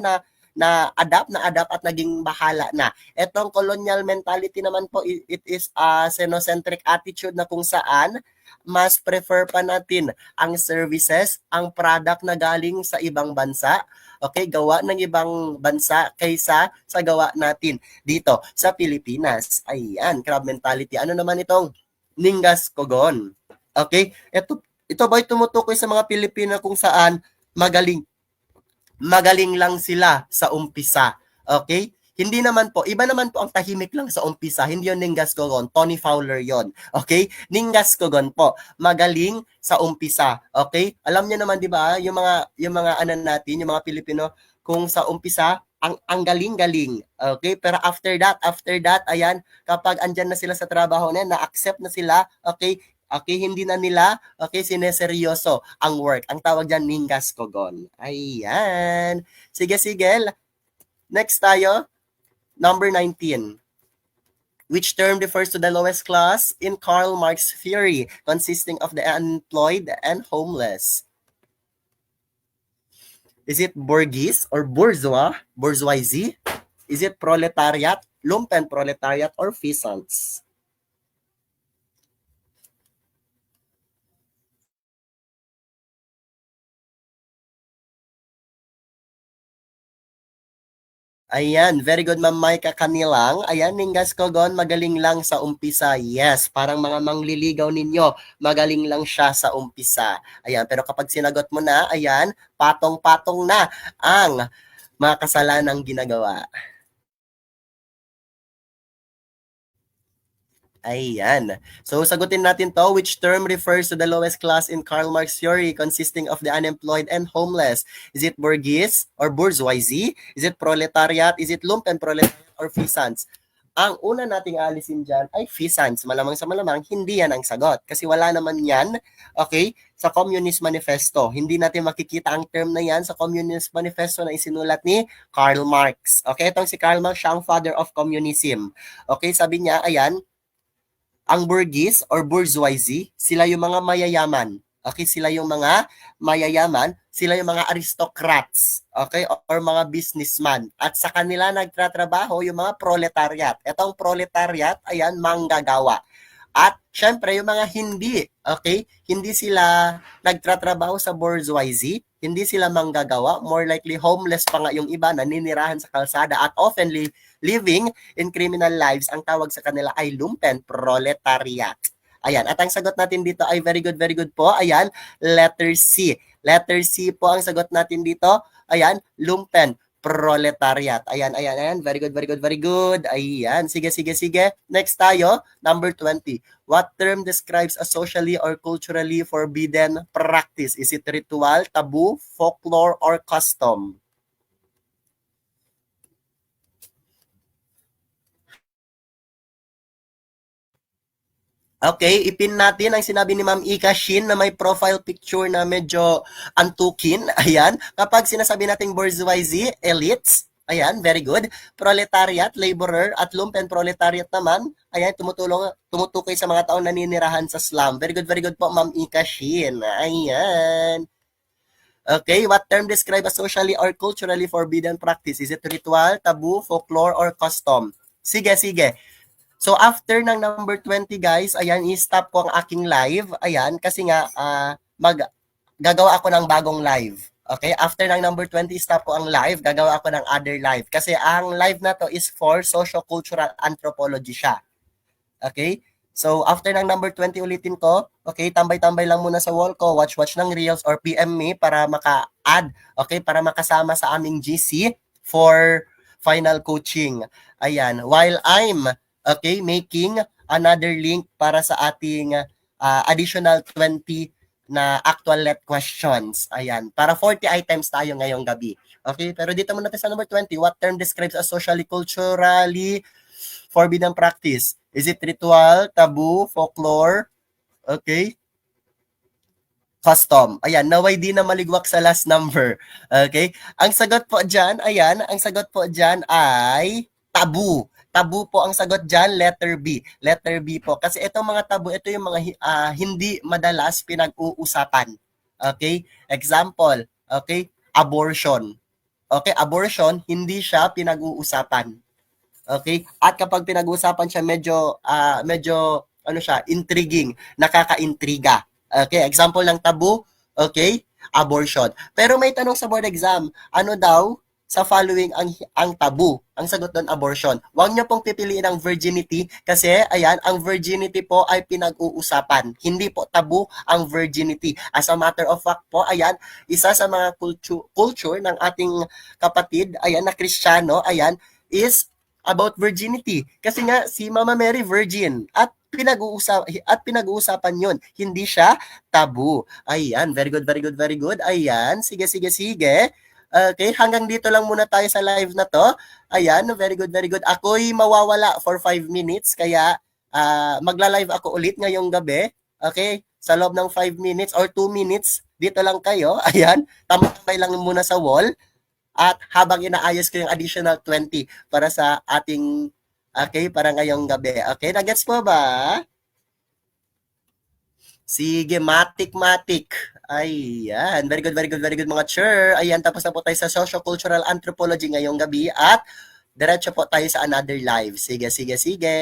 na-adapt at naging bahala na. Etong colonial mentality naman po, it is a xenocentric attitude na kung saan mas prefer pa natin ang services, ang product na galing sa ibang bansa, okay, gawa ng ibang bansa kaysa sa gawa natin dito sa Pilipinas. Ayan, crab mentality. Ano naman itong Ningas Kogon? Okay, ito ba'y tumutukoy sa mga Pilipino kung saan magaling lang sila sa umpisa. Okay? Hindi naman po, iba naman po ang tahimik lang sa umpisa. Hindi yun Ningas Kogon, Tony Fowler yon. Okay? Ningas Kogon po, magaling sa umpisa. Okay? Alam niyo naman 'di ba, yung mga anan natin, yung mga Pilipino kung sa umpisa ang galing-galing. Okay? Pero after that, ayan, kapag andyan na sila sa trabaho na, na-accept na sila, okay, hindi na nila, okay, sineseryoso ang work. Ang tawag dyan, Ningas Kogon. Ayan. Sige. Next tayo, number 19. Which term refers to the lowest class in Karl Marx theory, consisting of the unemployed and homeless? Is it bourgeois or bourgeoisie? Is it proletariat, lumpen proletariat, or peasants? Ayan, very good Ma'am Maika Kanilang. Ayan, Ningas Kogon, magaling lang sa umpisa. Yes, parang mga mangliligaw ninyo, magaling lang siya sa umpisa. Ayan, pero kapag sinagot mo na, ayan, patong-patong na ang mga kasalanang ginagawa. Ayan. So, sagutin natin to. Which term refers to the lowest class in Karl Marx theory consisting of the unemployed and homeless? Is it bourgeois or bourgeoisie? Is it proletariat? Is it lumpen proletariat or peasants? Ang una nating alisin dyan ay peasants. Malamang sa malamang, hindi yan ang sagot. Kasi wala naman yan, okay, sa Communist Manifesto. Hindi natin makikita ang term na yan sa Communist Manifesto na isinulat ni Karl Marx. Okay, itong si Karl Marx, siya ang father of communism. Okay, sabi niya, ayan, ang bourgeois or bourgeoisie, sila yung mga mayayaman. Okay, sila yung mga mayayaman, sila yung mga aristocrats, okay, or mga businessman. At sa kanila nagtatrabaho yung mga proletariat. Etong proletariat, ayan, manggagawa. At syempre yung mga hindi, okay, hindi sila nagtatrabaho sa bourgeoisie, hindi sila manggagawa, more likely homeless pa nga yung iba, naninirahan sa kalsada at often living in criminal lives. Ang tawag sa kanila ay lumpen proletariat. Ayan, at ang sagot natin dito ay very good po. Ayan, letter C. Letter C po ang sagot natin dito. Ayan, lumpen proletariat. Ayan. Very good. Ayan. Sige. Next tayo, number 20. What term describes a socially or culturally forbidden practice? Is it ritual, taboo, folklore, or custom? Okay, ipin natin ang sinabi ni Ma'am Ika Shin na may profile picture na medyo antukin. Ayan. Kapag sinasabi nating bourgeoisie, elites, ayan, very good. Proletariat, laborer, at lumpen proletariat naman, ayan, tumutukoy sa mga taong naninirahan sa slum. Very good po, Ma'am Ika Shin. Ayan. Okay, what term describe a socially or culturally forbidden practice? Is it ritual, taboo, folklore, or custom? Sige. So after ng number 20 guys, ayan, i-stop ko ang aking live. Ayan, kasi nga gagawa ako ng bagong live. Okay, after ng number 20, stop ko ang live, gagawa ako ng other live. Kasi ang live na to is for socio-cultural anthropology siya. Okay? So, after ng number 20 ulitin ko, okay, tambay-tambay lang muna sa wall ko, watch-watch ng Reels or PM me para maka-add, okay, para makasama sa aming GC for final coaching. Ayan, while I'm, okay, making another link para sa ating additional 20 na actual let questions. Ayan, para 40 items tayo ngayong gabi. Okay, pero dito muna tayo sa number 20. What term describes a socially, culturally forbidden practice? Is it ritual, taboo, folklore, okay, custom? Ayan, naway di na maligwak sa last number. Okay? Ang sagot po dyan, ayan, ang sagot po dyan ay taboo. Taboo po ang sagot dyan, letter B. Letter B po. Kasi itong mga taboo, ito yung mga hindi madalas pinag-uusapan. Okay? Example, okay, abortion. Okay, abortion, hindi siya pinag-uusapan. Okay? At kapag pinag-uusapan siya, medyo ano siya, intriguing, nakaka-intriga. Okay, example ng taboo, okay? Abortion. Pero may tanong sa board exam, ano daw sa following ang taboo? Ang sagot doon, abortion. Huwag niyo pong pipiliin ang virginity kasi, ayan, ang virginity po ay pinag-uusapan. Hindi po taboo ang virginity. As a matter of fact po, ayan, isa sa mga culture ng ating kapatid, ayan, na Kristiyano, ayan, is about virginity. Kasi nga si Mama Mary virgin at pinag-uusapan 'yon. Hindi siya taboo. Ayan, very good, very good, very good. Ayan, sige, sige, sige. Okay, hanggang dito lang muna tayo sa live na to. Ayan, very good, very good. Ako'y mawawala for 5 minutes kaya magla-live ako ulit ngayong gabi. Okay? Sa loob ng 5 minutes or 2 minutes, dito lang kayo. Ayan, tambay lang muna sa wall. At habang inaayos ko yung additional 20 para sa ating, okay, para ngayong gabi. Okay, nagets mo ba? Sige, matik-matik. Ayan, very good, very good, very good mga chur. Ayan, tapos na po tayo sa socio-cultural anthropology ngayong gabi at diretso po tayo sa another live. Sige, sige, sige.